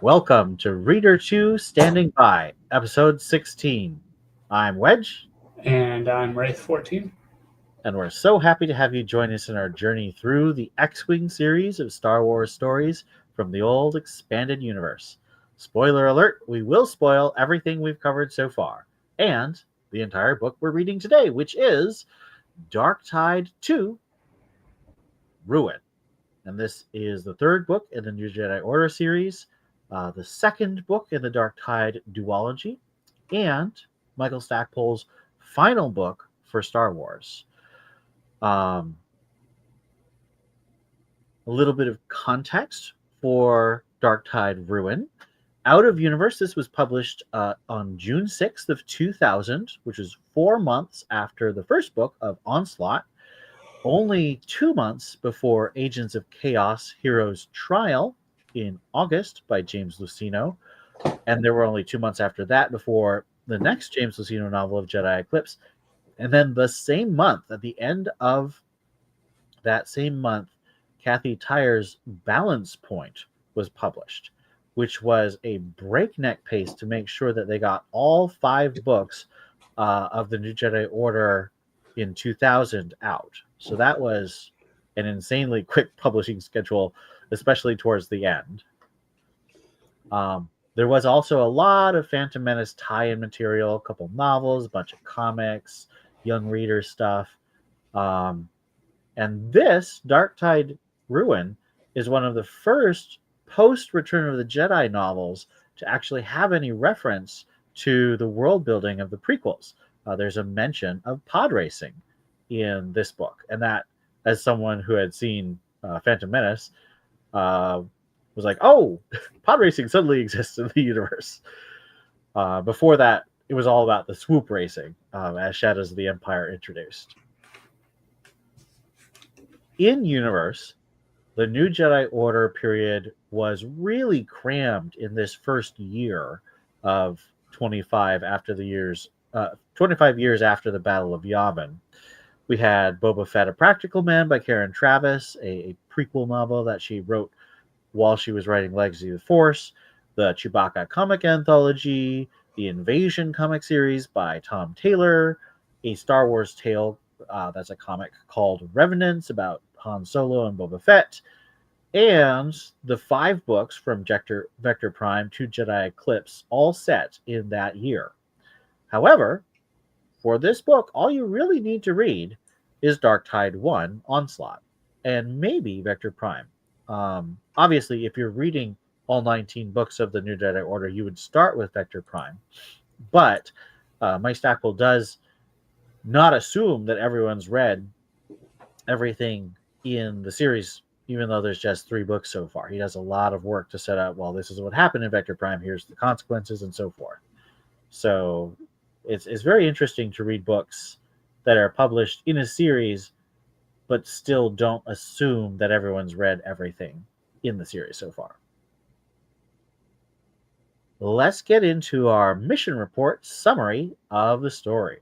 Welcome to Reader 2 Standing By, Episode 16. I'm Wedge, And I'm Wraith 14. and we're so happy to have you join us in our journey through the X-Wing series of Star Wars stories from the old expanded universe. Spoiler alert, we will spoil everything we've covered so far, and the entire book we're reading today, which is Dark Tide 2 Ruin. And this is the third book in the New Jedi Order series, the second book in the Dark Tide duology, and Michael Stackpole's final book for Star Wars. A little bit of context for Dark Tide Ruin. Out of Universe, this was published on June 6th of 2000, which is 4 months after the first book of Onslaught, only 2 months before Agents of Chaos Heroes Trial in August by James Luceno, and there were only 2 months after that before the next James Luceno novel of Jedi Eclipse. And then the same month, at the end of that same month, Kathy Tyer's Balance Point was published, which was a breakneck pace to make sure that they got all 5 books of the New Jedi Order in 2000 out. So that was an insanely quick publishing schedule, especially towards the end. There was also a lot of Phantom Menace tie-in material, a couple novels, a bunch of comics, young reader stuff. And this, Dark Tide Ruin, is one of the first post-Return of the Jedi novels to actually have any reference to the world building of the prequels. There's a mention of pod racing in this book, and that, as someone who had seen Phantom Menace, was like, oh, pod racing suddenly exists in the universe. Before that, it was all about the swoop racing, as Shadows of the Empire introduced. In universe, the New Jedi Order period was really crammed in this first year of 25 years after the Battle of Yavin. We had Boba Fett, A Practical Man by Karen Traviss, a prequel novel that she wrote while she was writing Legacy of the Force, the Chewbacca comic anthology, the Invasion comic series by Tom Taylor, a Star Wars tale that's a comic called Revenants about Han Solo and Boba Fett, and the 5 books from Vector Prime to Jedi Eclipse, all set in that year. However, for this book, all you really need to read is Dark Tide 1 Onslaught, and maybe Vector Prime. Obviously, if you're reading all 19 books of the New Jedi Order, you would start with Vector Prime. But Mike Stackpole does not assume that everyone's read everything in the series, even though there's just 3 books so far. He does a lot of work to set up, well, this is what happened in Vector Prime, here's the consequences, and so forth. So it's very interesting to read books that are published in a series but still don't assume that everyone's read everything in the series so far. Let's get into our mission report summary of the story.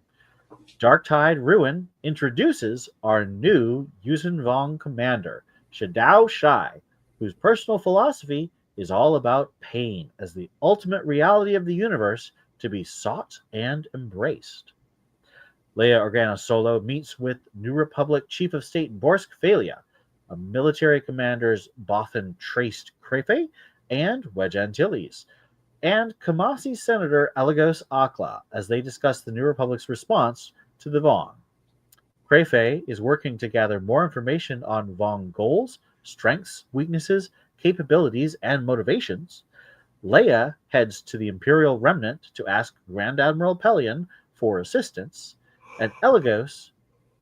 Dark Tide Ruin introduces our new Yuuzhan Vong commander, Shadao Shai, whose personal philosophy is all about pain as the ultimate reality of the universe to be sought and embraced. Leia Organa Solo meets with New Republic Chief of State Borsk Phalia, a military commanders Bothan Traced Crefe and Wedge Antilles, and Kamasi Senator Eligos Akla as they discuss the New Republic's response to the Vong. Crefe is working to gather more information on Vong goals, strengths, weaknesses, capabilities, and motivations. Leia heads to the Imperial Remnant to ask Grand Admiral Pelion for assistance, and Eligos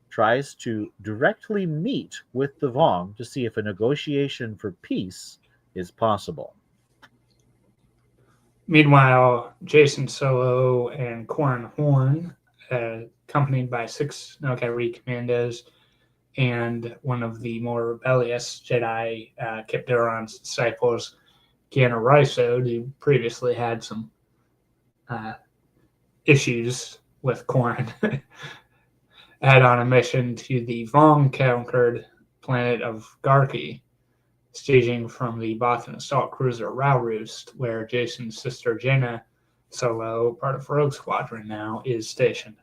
tries to directly meet with the Vong to see if a negotiation for peace is possible. Meanwhile, Jason Solo and Corran Horn, accompanied by 6 Noghri commandos and one of the more rebellious Jedi Kip Duron's disciples, Kiana Rysode, who previously had some issues with Corran, head on a mission to the Vong-conquered planet of Garki staging from the Bothan assault cruiser Roost, where Jason's sister Jaina Solo, part of Rogue Squadron now, is stationed.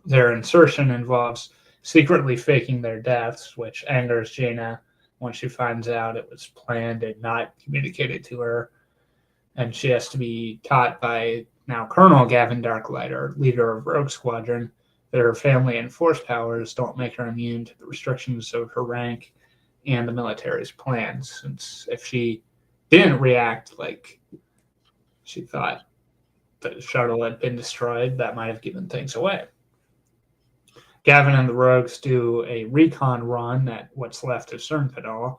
Their insertion involves secretly faking their deaths, which angers Jaina when she finds out it was planned and not communicated to her. And she has to be taught by now Colonel Gavin Darklighter, leader of Rogue Squadron, that her family and force powers don't make her immune to the restrictions of her rank and the military's plans. Since if she didn't react like she thought the shuttle had been destroyed, that might have given things away. Gavin and the Rogues do a recon run at what's left of Cernfidal,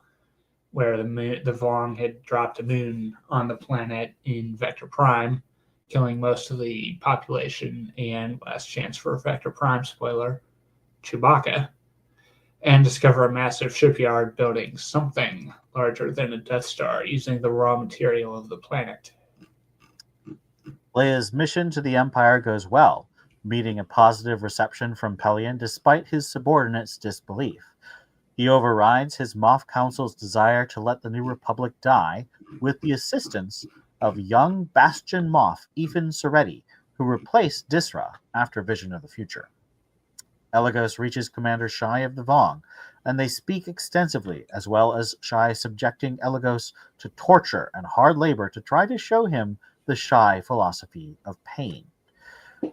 where the Vong had dropped a moon on the planet in Vector Prime, killing most of the population and, last chance for a Vector Prime spoiler, Chewbacca, and discover a massive shipyard building something larger than a Death Star using the raw material of the planet. Leia's mission to the Empire goes well, meeting a positive reception from Pelion despite his subordinates' disbelief. He overrides his Moff Council's desire to let the New Republic die with the assistance of young Bastion Moff Ethan Soretti, who replaced Disra after Vision of the Future. Elegos reaches Commander Shai of the Vong, and they speak extensively, as well as Shai subjecting Elegos to torture and hard labor to try to show him the Shai philosophy of pain.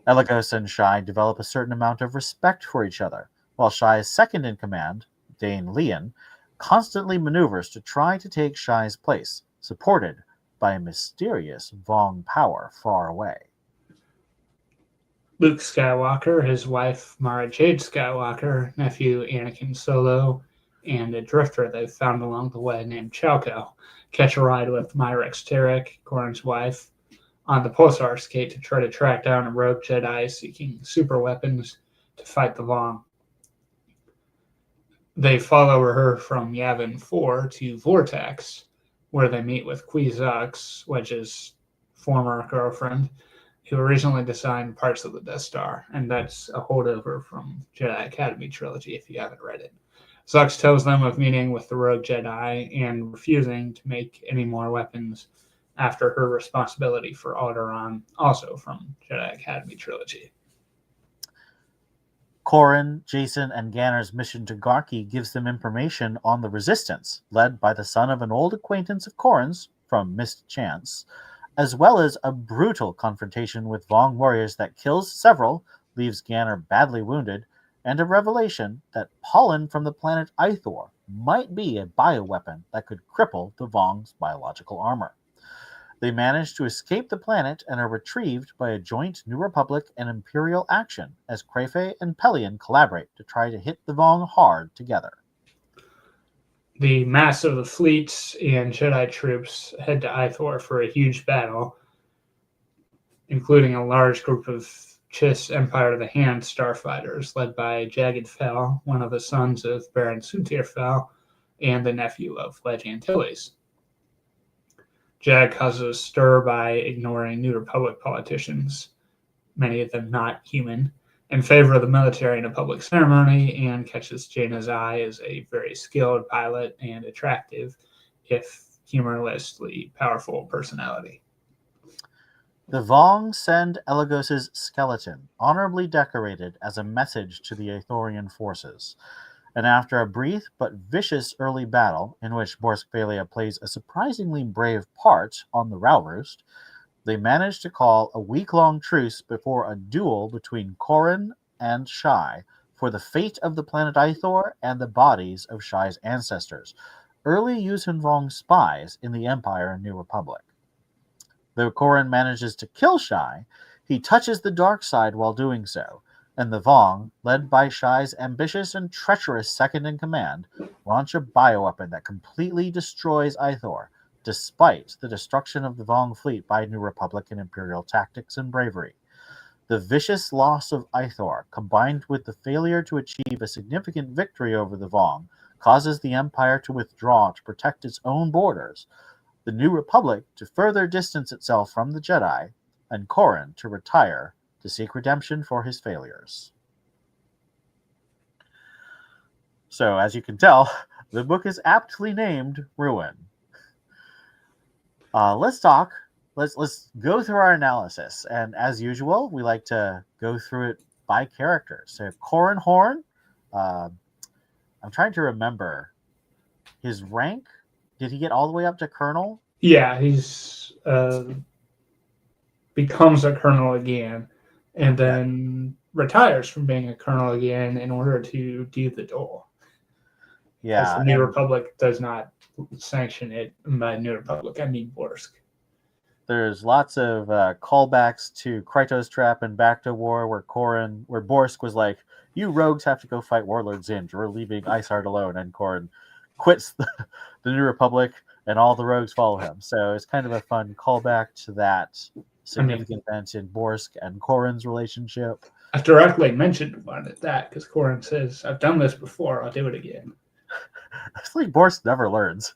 Elegos and Shai develop a certain amount of respect for each other, while Shai's second in command, Dane Leon, constantly maneuvers to try to take Shai's place, supported by a mysterious Vong power far away. Luke Skywalker, his wife Mara Jade Skywalker, nephew Anakin Solo, and a drifter they've found along the way named Chalco catch a ride with Myrix Tarek, Corrin's wife, on the Pulsar skate to try to track down a rogue Jedi seeking super weapons to fight the Vong. They follow her from Yavin 4 to Vortex, where they meet with Kwisatz, Wedge's former girlfriend, who originally designed parts of the Death Star, and that's a holdover from Jedi Academy trilogy if you haven't read it. Zux tells them of meeting with the rogue Jedi and refusing to make any more weapons after her responsibility for Alderaan, also from Jedi Academy trilogy. Corrin, Jason, and Ganner's mission to Garki gives them information on the Resistance, led by the son of an old acquaintance of Corrin's from Missed Chance, as well as a brutal confrontation with Vong warriors that kills several, leaves Ganner badly wounded, and a revelation that pollen from the planet Ithor might be a bioweapon that could cripple the Vong's biological armor. They manage to escape the planet and are retrieved by a joint New Republic and Imperial action as Crayfay and Pelion collaborate to try to hit the Vong hard together. The massive fleets and Jedi troops head to Ithor for a huge battle, including a large group of Chiss Empire of the Hand starfighters led by Jagged Fel, one of the sons of Baron Suntir Fel, and the nephew of Wedge Antilles. Jag causes a stir by ignoring New Republic politicians, many of them not human, in favor of the military in a public ceremony, and catches Jaina's eye as a very skilled pilot and attractive, if humorlessly powerful personality. The Vong send Elegos' skeleton, honorably decorated, as a message to the Ithorian forces. And after a brief but vicious early battle, in which Borsk Valia plays a surprisingly brave part on the Roost, they manage to call a week-long truce before a duel between Corrin and Shai for the fate of the planet Ithor and the bodies of Shai's ancestors, early Yuuzhan Vong spies in the Empire and New Republic. Though Corrin manages to kill Shai, he touches the dark side while doing so, and the Vong, led by Shai's ambitious and treacherous second-in-command, launch a bioweapon that completely destroys Ithor, despite the destruction of the Vong fleet by New Republic and Imperial tactics and bravery. The vicious loss of Ithor, combined with the failure to achieve a significant victory over the Vong, causes the Empire to withdraw to protect its own borders, the New Republic to further distance itself from the Jedi, and Corrin to retire to seek redemption for his failures. So, as you can tell, The book is aptly named Ruin. Let's go through our analysis, and as usual, we like to go through it by character. So Corran Horn, I'm trying to remember his rank. Did he get all the way up to colonel? Yeah, he's becomes a colonel again, and then retires from being a colonel again in order to do the duel. Yeah, the New Republic does not sanction it. By New Republic, I mean Borsk. There's lots of callbacks to Krytos Trap and Back to War, where Borsk was like, "You rogues have to go fight Warlord Zinj. We're leaving Iceheart alone," and Corran quits the New Republic, and all the rogues follow him. So it's kind of a fun callback to that significant event in Borsk and Corran's relationship. I directly mentioned one at that because Corran says, "I've done this before. I'll do it again." It's like Borsk never learns.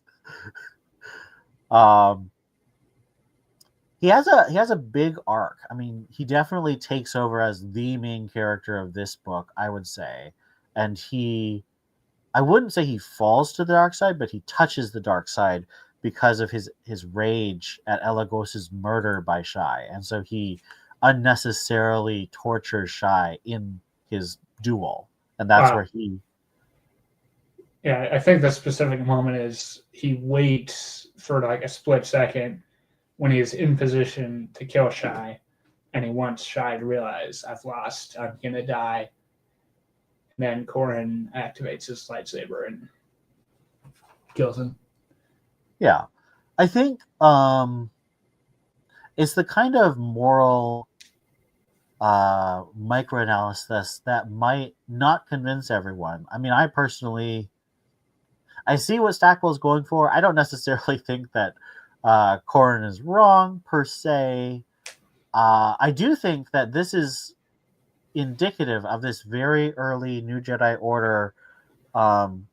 He has a big arc. I mean, he definitely takes over as the main character of this book, I would say. And I wouldn't say he falls to the dark side, but he touches the dark side because of his rage at Elagos's murder by Shai. And so he unnecessarily tortures Shai in his duel. And that's where he... Yeah, I think the specific moment is he waits for like a split second when he's in position to kill Shai, and he wants Shai to realize, "I've lost, I'm gonna die." And then Corran activates his lightsaber and kills him. Yeah. I think it's the kind of moral microanalysis that might not convince everyone. I mean, I see what Stackpole is going for. I don't necessarily think that Corran is wrong per se. I do think that this is indicative of this very early New Jedi Order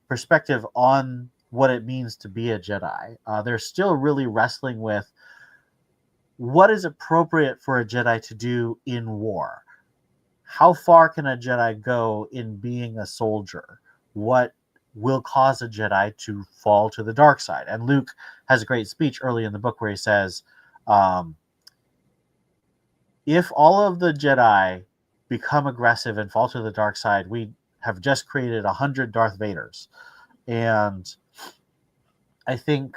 perspective on what it means to be a Jedi. They're still really wrestling with what is appropriate for a Jedi to do in war. How far can a Jedi go in being a soldier? What will cause a Jedi to fall to the dark side? And Luke has a great speech early in the book where he says, if all of the Jedi become aggressive and fall to the dark side, we have just created 100 Darth Vaders. And I think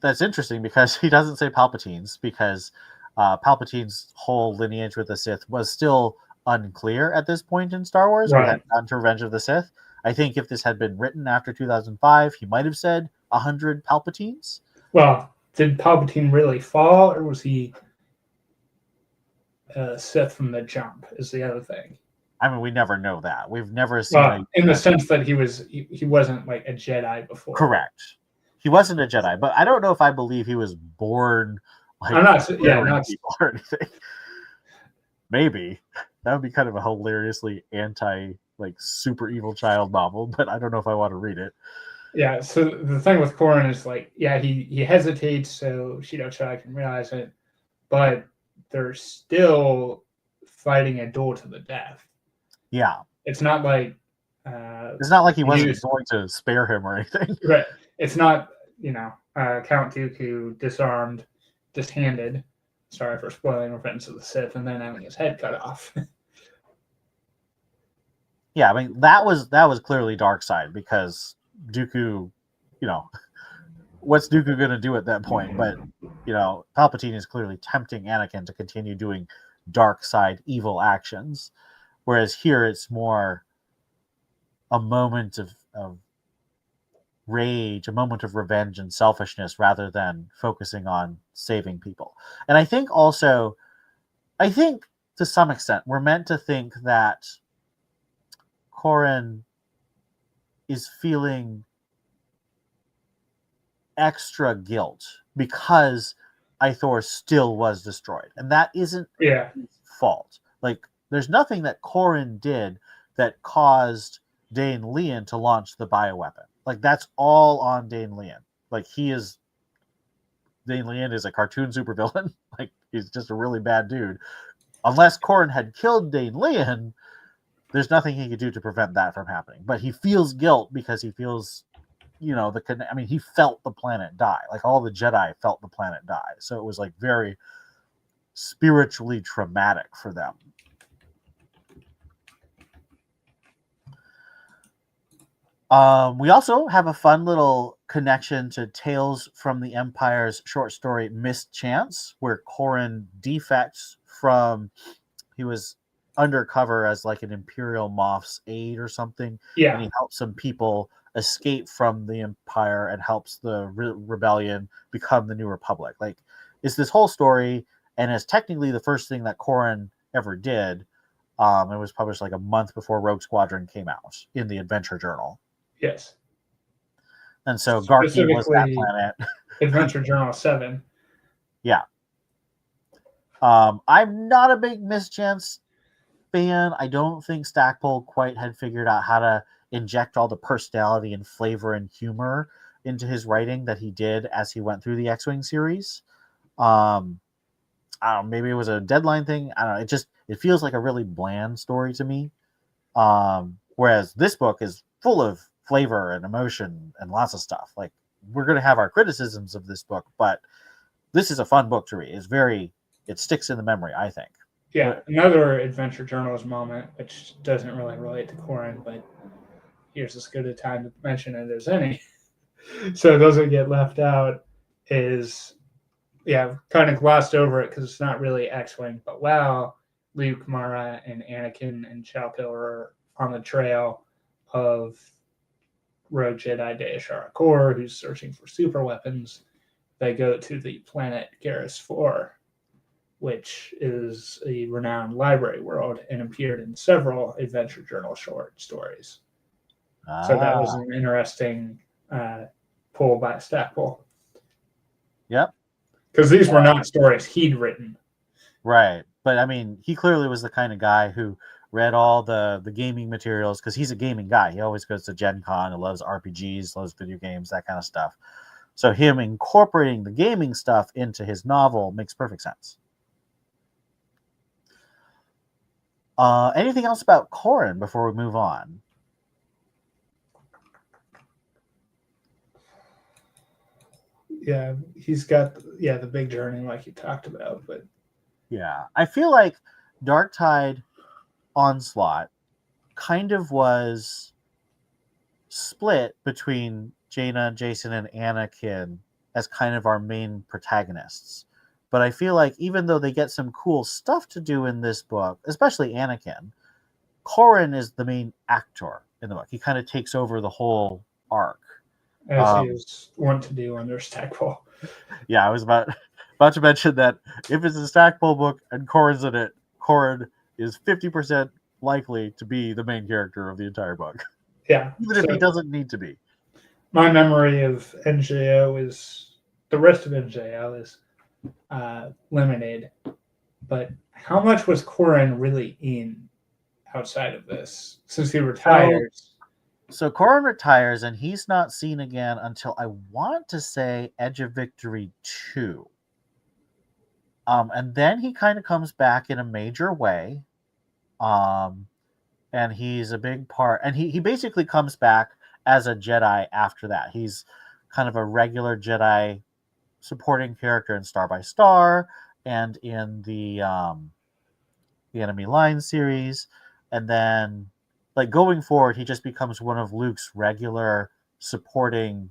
that's interesting because he doesn't say Palpatines, because Palpatine's whole lineage with the Sith was still unclear at this point in Star Wars. Right. We hadn't gotten to Revenge of the Sith. I think if this had been written after 2005, he might have said 100 Palpatines. Well, did Palpatine really fall, or was he Sith from the jump? Is the other thing. I mean, we never know that. We've never seen in the sense that he wasn't like a Jedi before. Correct. He wasn't a Jedi, but I don't know if I believe he was born like not or anything. Maybe that would be kind of a hilariously like super evil child novel, but I don't know if I want to read it. Yeah. So the thing with Corran is like, yeah, he hesitates so Shido Chai can realize it, but they're still fighting a duel to the death. Yeah. It's not like he wasn't going to spare him or anything. Right. It's not, Count Dooku dishanded. Sorry for spoiling Revenge of the Sith, and then having his head cut off. Yeah, I mean that was clearly dark side, because Dooku, what's Dooku gonna do at that point? But Palpatine is clearly tempting Anakin to continue doing dark side evil actions, whereas here it's more a moment of rage, a moment of revenge and selfishness, rather than focusing on saving people. And I think to some extent we're meant to think that Corran is feeling extra guilt because Ithor still was destroyed, and that isn't his fault. Like, there's nothing that Corran did that caused Dane Lian to launch the bioweapon. Like, that's all on Dane Lian. Like, Dane Lian is a cartoon supervillain. Like, he's just a really bad dude. Unless Corran had killed Dane Lian, there's nothing he could do to prevent that from happening. But he feels guilt because he feels, he felt the planet die. Like all the Jedi felt the planet die. So it was like very spiritually traumatic for them. We also have a fun little connection to Tales from the Empire's short story Mischance, where Corran defects from, he was undercover as like an Imperial Moff's aide or something. Yeah. And he helps some people escape from the Empire and helps the rebellion become the New Republic. Like, it's this whole story, and it's technically the first thing that Corran ever did. It was published like a month before Rogue Squadron came out in the Adventure Journal. Yes. And so Garki was that planet. Adventure Journal 7. Yeah. I'm not a big Mischance fan. I don't think Stackpole quite had figured out how to inject all the personality and flavor and humor into his writing that he did as he went through the X-Wing series. I don't know, maybe it was a deadline thing. I don't know. It feels like a really bland story to me. Whereas this book is full of flavor and emotion and lots of stuff. Like, we're going to have our criticisms of this book, but this is a fun book to read. It sticks in the memory, I think. Yeah, another Adventure Journals moment, which doesn't really relate to Corran, but here's as good a time to mention it as any. So it doesn't get left out, is, kind of glossed over it because it's not really X-Wing, but wow, Luke, Mara, and Anakin and Chalco are on the trail of rogue Jedi Deishara Kor, who's searching for super weapons. They go to the planet Garrus 4, which is a renowned library world and appeared in several Adventure Journal short stories. So that was an interesting pull by Stackpole. Yep. Because these were not stories he'd written. Right. But, I mean, he clearly was the kind of guy who read all the gaming materials, because he's a gaming guy. He always goes to Gen Con and loves RPGs, loves video games, that kind of stuff. So him incorporating the gaming stuff into his novel makes perfect sense. Anything else about Corran before we move on? Yeah, he's got the big journey like you talked about, but yeah, I feel like Dark Tide Onslaught kind of was split between Jaina, Jason, and Anakin as kind of our main protagonists. But I feel like even though they get some cool stuff to do in this book, especially Anakin, Corran is the main actor in the book. He kind of takes over the whole arc. As he is wont to do under Stackpole. Yeah, I was about to mention that if it's a Stackpole book and Corran's in it, Corran is 50% likely to be the main character of the entire book. Yeah. Even if he doesn't need to be. My memory of NJO is, the rest of NJO is limited. But how much was Corran really in outside of this? Since he retires. So Corran retires, and he's not seen again until, I want to say, Edge of Victory 2. And then he kind of comes back in a major way. And he's a big part. And he basically comes back as a Jedi after that. He's kind of a regular Jedi supporting character in Star by Star and in the Enemy Line series. And then, like, going forward, he just becomes one of Luke's regular supporting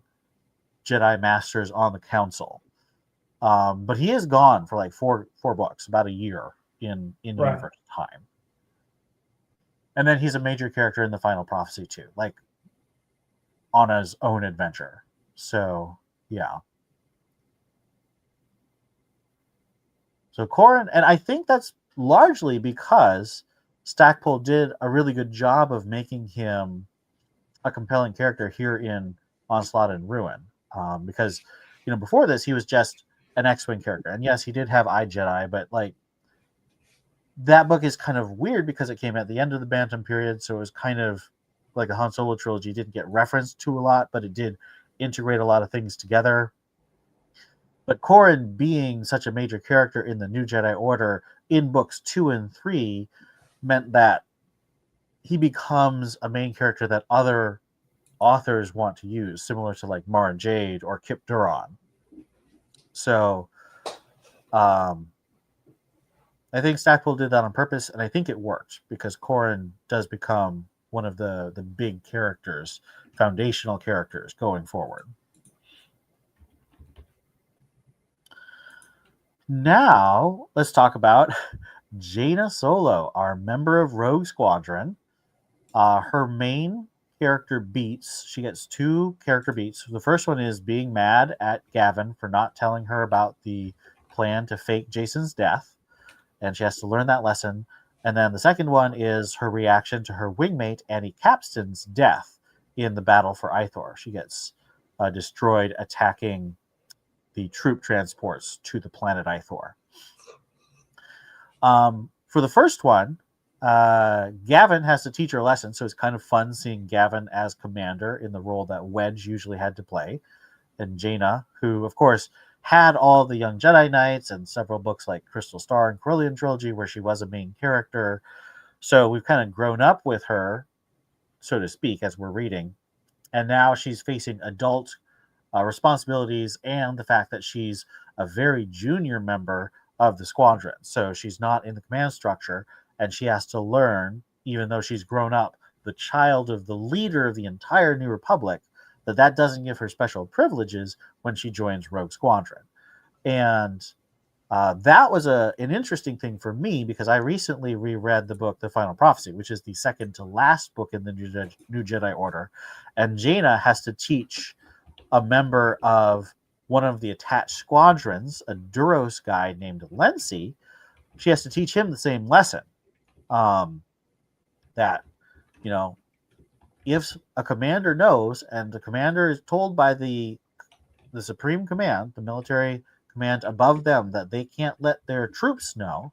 Jedi Masters on the Council. But he is gone for like four books, about a year in universe time. And then he's a major character in the Final Prophecy too, like on his own adventure. So, yeah. So Corran, and I think that's largely because Stackpole did a really good job of making him a compelling character here in Onslaught and Ruin. Because, before this, he was just an X-Wing character. And yes, he did have iJedi, but like that book is kind of weird because it came at the end of the Bantam period. So it was kind of like the Han Solo trilogy didn't get referenced to a lot, but it did integrate a lot of things together. But Corran being such a major character in the New Jedi Order in books 2 and 3 meant that he becomes a main character that other authors want to use, similar to like Mara Jade or Kip Duran. So I think Stackpole did that on purpose, and I think it worked because Corran does become one of the big characters, foundational characters going forward. Now, let's talk about Jaina Solo, our member of Rogue Squadron. Her main character beats, she gets 2 character beats. The first one is being mad at Gavin for not telling her about the plan to fake Jason's death, and she has to learn that lesson. And then the second one is her reaction to her wingmate Annie Capston's death in the battle for Ithor. She gets destroyed attacking the troop transports to the planet Ithor. For the first one, Gavin has to teach her a lesson, so it's kind of fun seeing Gavin as commander in the role that Wedge usually had to play. And Jaina, who, of course, had all the Young Jedi Knights and several books like Crystal Star and Corellian Trilogy where she was a main character. So we've kind of grown up with her, so to speak, as we're reading. And now she's facing adult responsibilities and the fact that she's a very junior member of the squadron. So she's not in the command structure, and she has to learn, even though she's grown up, the child of the leader of the entire New Republic, that doesn't give her special privileges when she joins Rogue Squadron. And that was an interesting thing for me because I recently reread the book The Final Prophecy, which is the second to last book in the New Jedi Order. And Jaina has to teach a member of one of the attached squadrons, a Duros guy named Lency. She has to teach him the same lesson. That, if a commander knows, and the commander is told by the supreme command, the military command above them, that they can't let their troops know,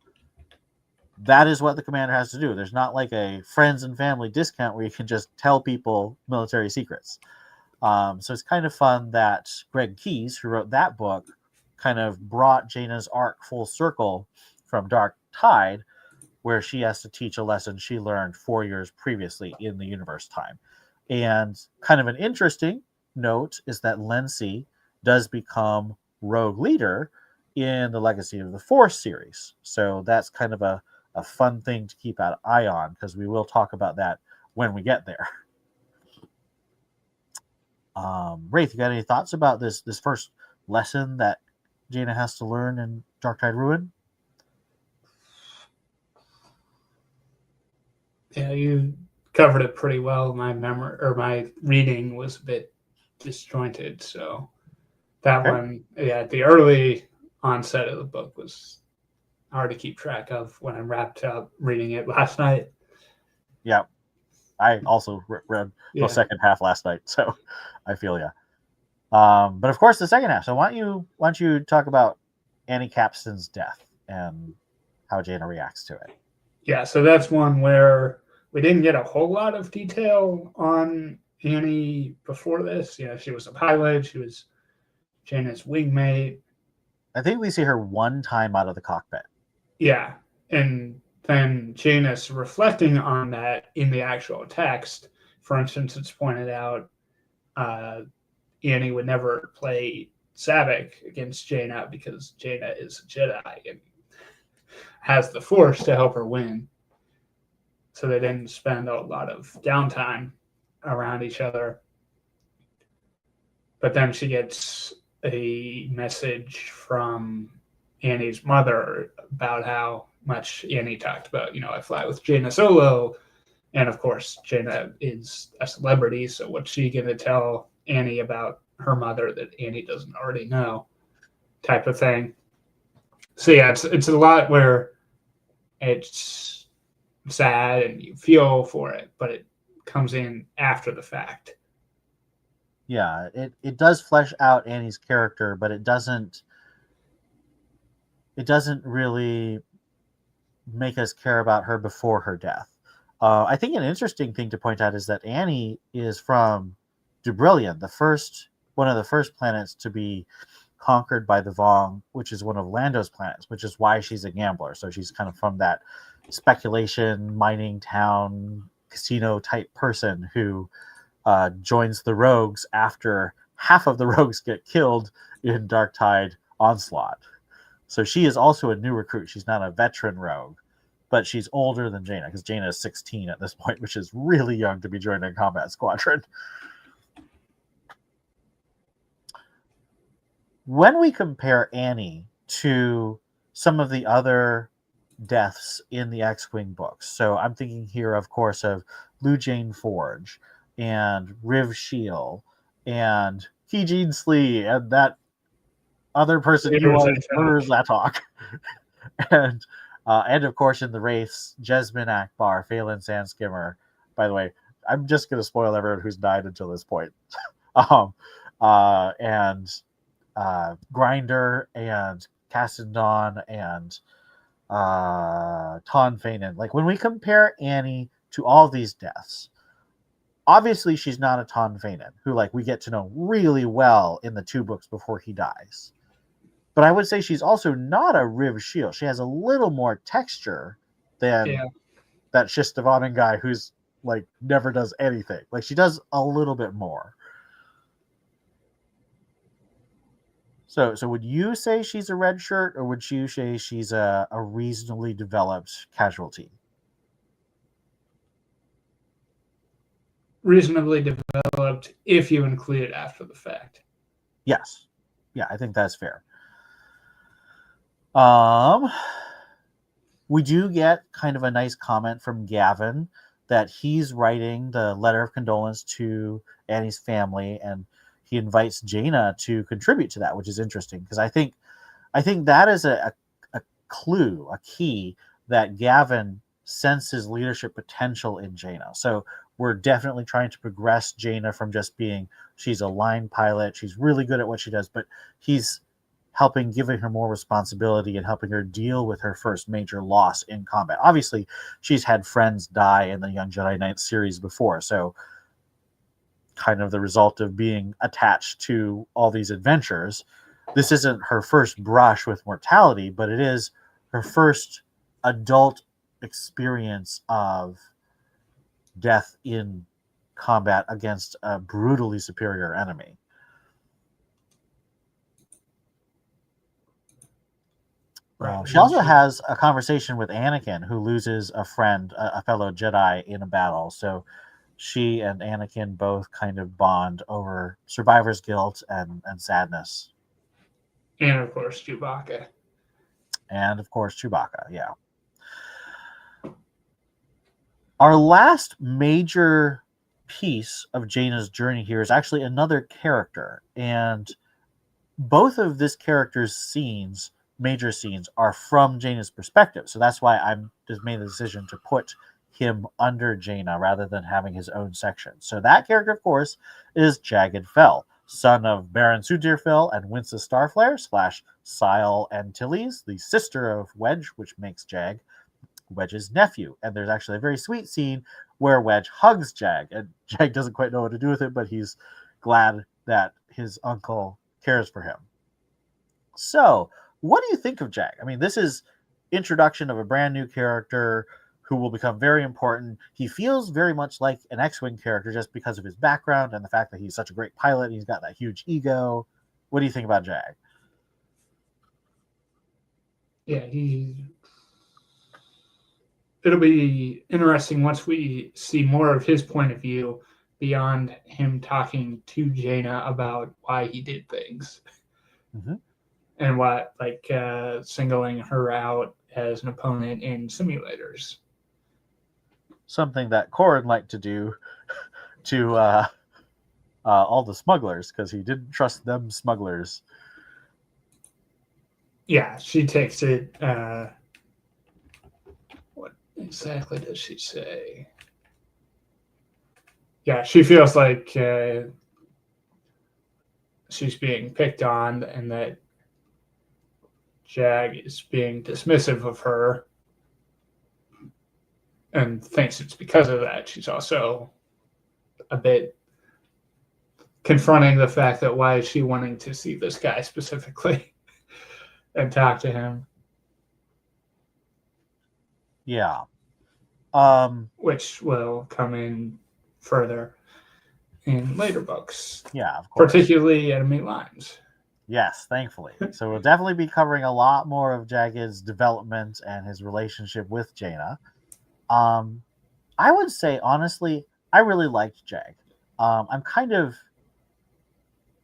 that is what the commander has to do. There's not like a friends and family discount where you can just tell people military secrets. So it's kind of fun that Greg Keyes, who wrote that book, kind of brought Jaina's arc full circle from Dark Tide, where she has to teach a lesson she learned 4 years previously in the universe time. And kind of an interesting note is that Lency does become Rogue Leader in the Legacy of the Force series. So that's kind of a fun thing to keep an eye on, because we will talk about that when we get there. Wraith, you got any thoughts about this first lesson that Jaina has to learn in Dark Tide Ruin? Yeah, you covered it pretty well. My memory or my reading was a bit disjointed, so that one, the early onset of the book was hard to keep track of when I wrapped up reading it last night. Yeah, I also read the second half last night, so I feel you. But of course, the second half. So why don't you talk about Annie Capston's death and how Jaina reacts to it? Yeah, so that's one where we didn't get a whole lot of detail on Annie before this. She was a pilot. She was Jaina's wingmate. I think we see her one time out of the cockpit. Yeah, and then Jaina's reflecting on that in the actual text. For instance, it's pointed out Annie would never play Sabak against Jaina because Jaina is a Jedi and has the Force to help her win. So they didn't spend a lot of downtime around each other. But then she gets a message from Annie's mother about how much Annie talked about, I fly with Jaina Solo. And of course, Jaina is a celebrity. So what's she going to tell Annie about her mother that Annie doesn't already know, type of thing. So yeah, it's a lot where it's sad and you feel for it, but it comes in after the fact. Yeah, it does flesh out Annie's character, but it doesn't really make us care about her before her death. I think an interesting thing to point out is that Annie is from Dubrillion, one of the first planets to be conquered by the Vong, which is one of Lando's planets, which is why she's a gambler. So she's kind of from that speculation mining town casino type person who joins the rogues after half of the rogues get killed in Dark Tide Onslaught. So she is also a new recruit. She's not a veteran rogue, but she's older than Jaina, because Jaina is 16 at this point, which is really young to be joining a combat squadron. When we compare Annie to some of the other deaths in the X-Wing books, so I'm thinking here, of course, of Lou Jane Forge and Riv Shield and Kijin Slee and that other person you wanted, Murs Zatok. and of course in the Wraiths, Jesmin Akbar, Phelan Sandskimmer. By the way, I'm just going to spoil everyone who's died until this point. And Grinder and Cassandon and Ton Fanon. Like, when we compare Annie to all these deaths, obviously she's not a Ton Fanon, who like we get to know really well in the 2 books before he dies. But I would say she's also not a Riv Shield. She has a little more texture than that Shistavanen guy who's like never does anything. Like, she does a little bit more. So would you say she's a red shirt, or would you say she's a reasonably developed casualty? Reasonably developed if you include it after the fact. Yes. Yeah, I think that's fair. We do get kind of a nice comment from Gavin that he's writing the letter of condolence to Annie's family, and he invites Jaina to contribute to that, which is interesting, because I think that is a clue, a key, that Gavin senses leadership potential in Jaina. So we're definitely trying to progress Jaina from just being, she's a line pilot, she's really good at what she does, but he's giving her more responsibility and helping her deal with her first major loss in combat. Obviously, she's had friends die in the Young Jedi Knight series before, so kind of the result of being attached to all these adventures. This isn't her first brush with mortality, but it is her first adult experience of death in combat against a brutally superior enemy. She also has a conversation with Anakin, who loses a friend, a fellow Jedi, in a battle. So she and Anakin both kind of bond over survivor's guilt and sadness. And of course, Chewbacca. Yeah. Our last major piece of Jaina's journey here is actually another character. And both of this character's scenes, major scenes, are from Jaina's perspective. So that's why I'm just made the decision to put him under Jaina rather than having his own section. So that character, of course, is Jagged Fell, son of Baron Sudir Fell and Winston Starflare / Sile Antilles, the sister of Wedge, which makes Jag Wedge's nephew. And there's actually a very sweet scene where Wedge hugs Jag, and Jag doesn't quite know what to do with it, but he's glad that his uncle cares for him. So what do you think of Jag? I mean, this is introduction of a brand new character who will become very important. He feels very much like an X-Wing character just because of his background and the fact that he's such a great pilot and he's got that huge ego. What do you think about Jag? Yeah, it'll be interesting once we see more of his point of view beyond him talking to Jaina about why he did things. Mm-hmm. And what, like, singling her out as an opponent in simulators. Something that Corrin liked to do to all the smugglers, because he didn't trust them smugglers. Yeah, she takes it. What exactly does she say? Yeah, she feels like she's being picked on and that Jag is being dismissive of her and thinks it's because of that. She's also a bit confronting the fact that why is she wanting to see this guy specifically and talk to him? Yeah. which will come in further in later books. Yeah, of course. Particularly enemy lines. Yes, thankfully. So we'll definitely be covering a lot more of Jagged's development and his relationship with Jaina. I would say, honestly, I really liked Jag. I'm kind of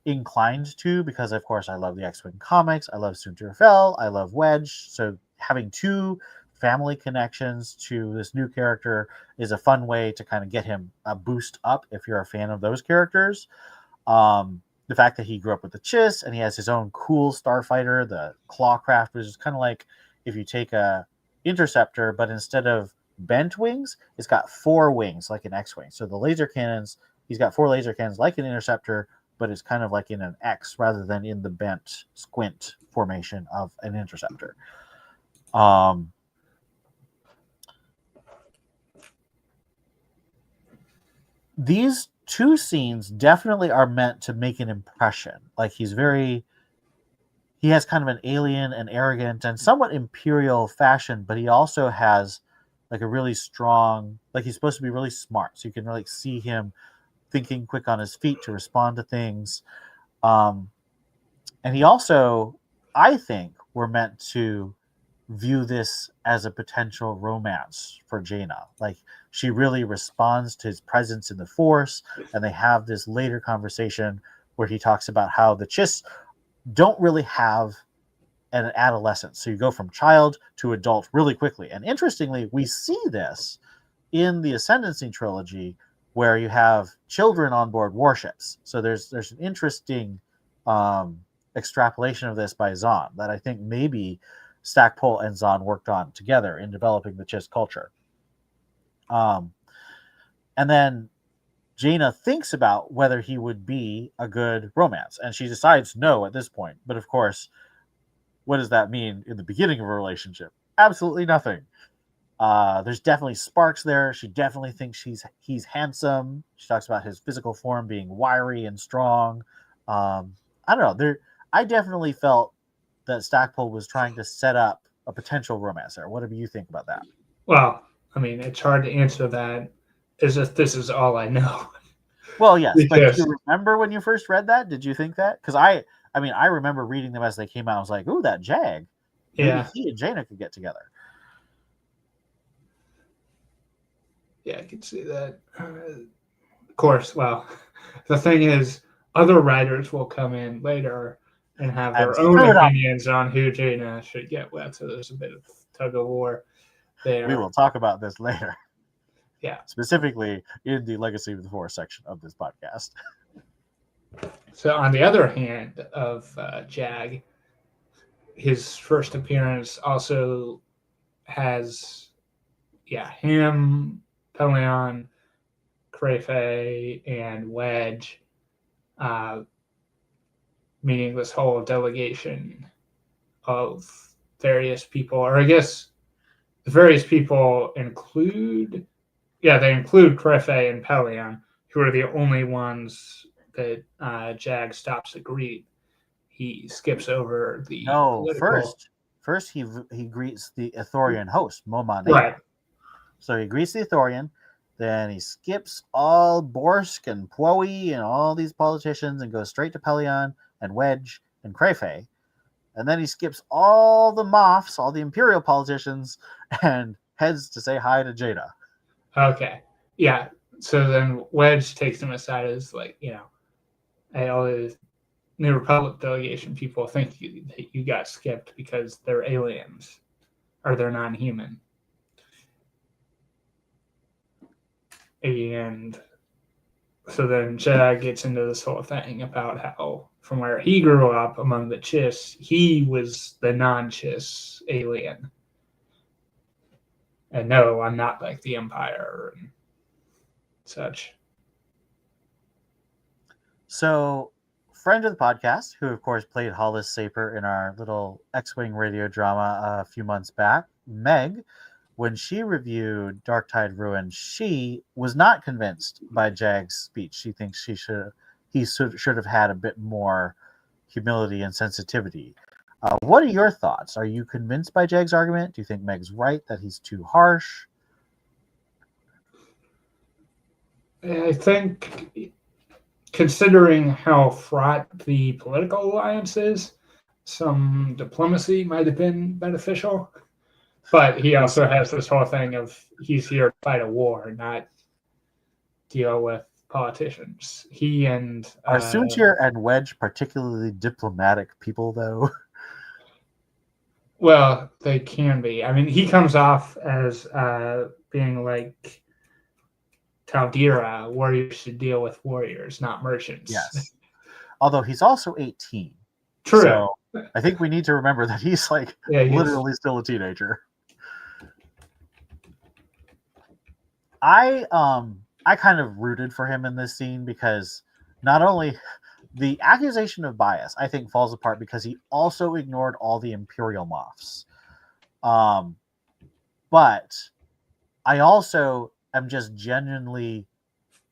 inclined to, because of course I love the X-Wing comics, I love Soon to Fell, I love Wedge, so having two family connections to this new character is a fun way to kind of get him a boost up if you're a fan of those characters. The fact that he grew up with the Chiss and he has his own cool starfighter, the Clawcraft, which is kind of like if you take a interceptor, but instead of bent wings, it's got 4 wings like an X-Wing. So the laser cannons, he's got 4 laser cannons like an interceptor, but it's kind of like in an X rather than in the bent squint formation of an interceptor. These 2 scenes definitely are meant to make an impression. Like he has kind of an alien and arrogant and somewhat imperial fashion, but he also has like a really strong, like he's supposed to be really smart. So you can really see him thinking quick on his feet to respond to things. And he also, I think, were meant to view this as a potential romance for Jaina. Like she really responds to his presence in the Force, and they have this later conversation where he talks about how the Chiss don't really have an adolescence. So you go from child to adult really quickly. And interestingly, we see this in the Ascendancy trilogy where you have children on board warships. So there's an interesting extrapolation of this by Zahn that I think maybe Stackpole and Zahn worked on together in developing the Chiss culture. And then Jaina thinks about whether he would be a good romance, and she decides no at this point. But of course, what does that mean in the beginning of a relationship? Absolutely nothing. There's definitely sparks there. She definitely thinks he's handsome. She talks about his physical form being wiry and strong. I don't know. I definitely felt that Stackpole was trying to set up a potential romance there. What do you think about that? Well, I mean, it's hard to answer that as if this is all I know. Well, yes, but do you remember when you first read that? Did you think that? Because I remember reading them as they came out. I was like, ooh, that Jag. Maybe he and Jaina could get together. Yeah, I can see that. Of course, well, the thing is, other writers will come in later and have their own opinions on who Jaina should get with. So there's a bit of tug of war there. We will talk about this later. Yeah. Specifically in the Legacy of the Force section of this podcast. So on the other hand of Jag, his first appearance also has, him, Pelion, Crayfay, and Wedge meeting this whole delegation of various people, or I guess the various people include Crayfay and Pelion, who are the only ones that Jag stops to greet. He skips over the first he greets the Ithorian host, Moman. Right. So he greets the Ithorian, then he skips all Borsk and Pwoe and all these politicians and goes straight to Pelion and Wedge and Crayfay. And then he skips all the Moffs, all the Imperial politicians, and heads to say hi to Jaina. Okay. Yeah. So then Wedge takes him aside as like, hey, all the New Republic delegation people think you got skipped because they're aliens or they're non-human. And so then Jag gets into this whole thing about how from where he grew up among the Chiss, he was the non-Chiss alien. And no, I'm not like the Empire and such. So, friend of the podcast, who of course played Hollis Saper in our little X-Wing radio drama a few months back, Meg, when she reviewed Dark Tide Ruin, she was not convinced by Jag's speech. She thinks he should have had a bit more humility and sensitivity. What are your thoughts? Are you convinced by Jag's argument? Do you think Meg's right that he's too harsh? I think, considering how fraught the political alliance is, some diplomacy might have been beneficial. But he also has this whole thing of he's here to fight a war, not deal with politicians. He and Are Soontir and Wedge particularly diplomatic people, though? well, they can be. I mean, he comes off as being like Taldira, warriors should deal with warriors, not merchants. Yes. Although he's also 18. True. So I think we need to remember that he's like literally still a teenager. I kind of rooted for him in this scene because not only the accusation of bias, I think, falls apart because he also ignored all the Imperial moffs. But I also am just genuinely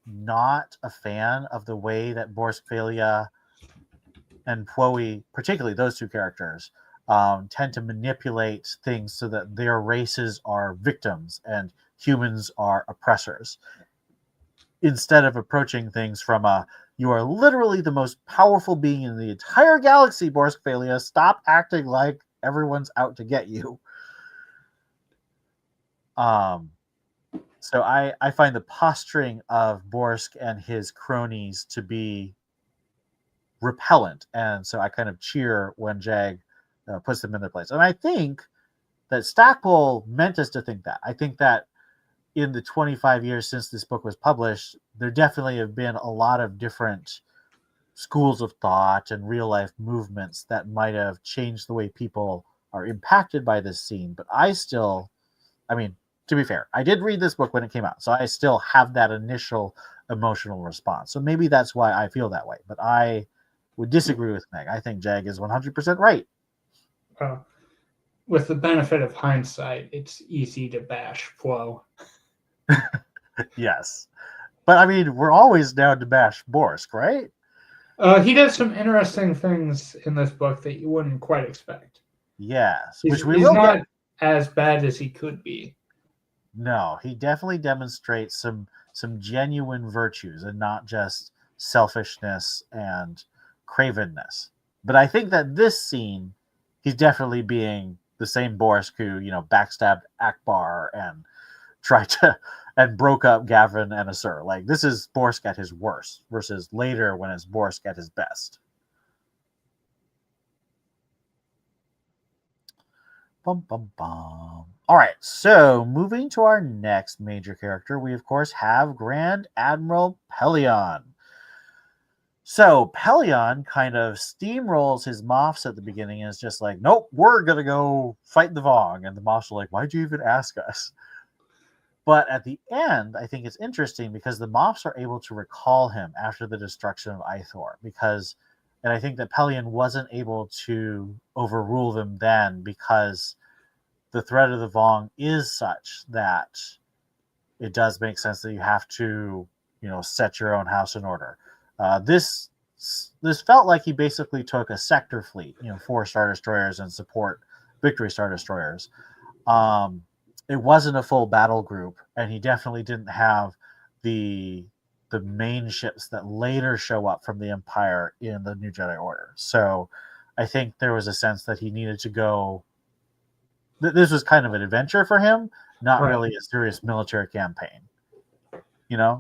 not a fan of the way that Borskvalia and Pwoe, particularly those two characters, tend to manipulate things so that their races are victims and humans are oppressors. Instead of approaching things from a, you are literally the most powerful being in the entire galaxy, Borskvalia. Stop acting like everyone's out to get you. So I find the posturing of Borsk and his cronies to be repellent, and so I kind of cheer when Jag puts them in their place. And I think that Stackpole meant us to think that. I think that in the 25 years since this book was published, there definitely have been a lot of different schools of thought and real life movements that might have changed the way people are impacted by this scene. But I mean, to be fair, I did read this book when it came out, so I still have that initial emotional response. So maybe that's why I feel that way. But I would disagree with Meg. I think Jag is 100% right. With the benefit of hindsight, it's easy to bash Flo. Yes. But I mean, we're always down to bash Borsk, right? He does some interesting things in this book that you wouldn't quite expect. Yes. He's not as bad as he could be. No, he definitely demonstrates some genuine virtues and not just selfishness and cravenness. But I think that this scene, he's definitely being the same Borsk who, backstabbed Akbar and tried to and broke up Gavin and Asur. Like, this is Borsk at his worst versus later when it's Borsk at his best. Bum, bum, bum. All right, so moving to our next major character, we of course have Grand Admiral Pellaeon. So Pellaeon kind of steamrolls his Moffs at the beginning and is just like, nope, we're going to go fight the Vong. And the Moffs are like, why'd you even ask us? But at the end, I think it's interesting because the Moffs are able to recall him after the destruction of Ithor. And I think that Pellaeon wasn't able to overrule them then because the threat of the Vong is such that it does make sense that you have to, set your own house in order. This felt like he basically took a sector fleet, 4 Star Destroyers and support Victory Star Destroyers. It wasn't a full battle group, and he definitely didn't have the main ships that later show up from the Empire in the New Jedi Order. So I think there was a sense that he needed to go. This was kind of an adventure for him, not really a serious military campaign. Yeah.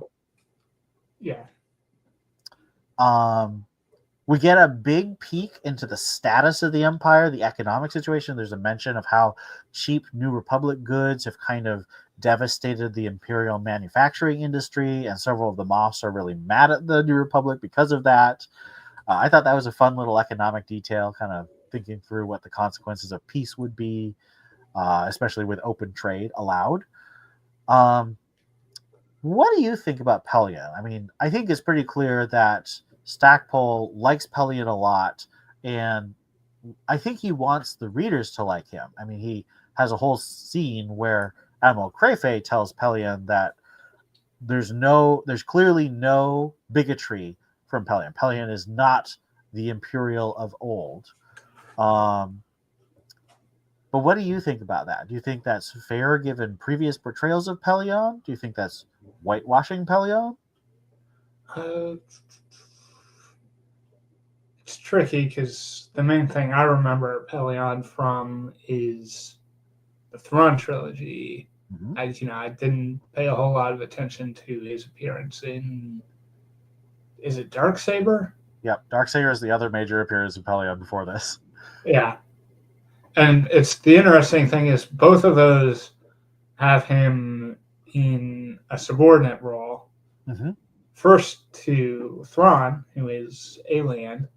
We get a big peek into the status of the Empire, the economic situation. There's a mention of how cheap New Republic goods have kind of devastated the Imperial manufacturing industry, and several of the Moffs are really mad at the New Republic because of that. I thought that was a fun little economic detail, kind of thinking through what the consequences of peace would be, especially with open trade allowed. What do you think about Pellaeon? I mean, I think it's pretty clear that Stackpole likes Pellaeon a lot, and I think he wants the readers to like him. I mean, he has a whole scene where Admiral Crayfay tells Pellaeon that there's clearly no bigotry from Pellaeon. Pellaeon is not the Imperial of old. But what do you think about that? Do you think that's fair given previous portrayals of Pellaeon? Do you think that's whitewashing Pellaeon? Uh, it's tricky because the main thing I remember Pelion from is the Thrawn trilogy. Mm-hmm. I didn't pay a whole lot of attention to his appearance in. Is it Darksaber? Yep, Darksaber is the other major appearance of Pelion before this. Yeah, and it's the interesting thing is both of those have him in a subordinate role. Mm-hmm. First to Thrawn, who is alien,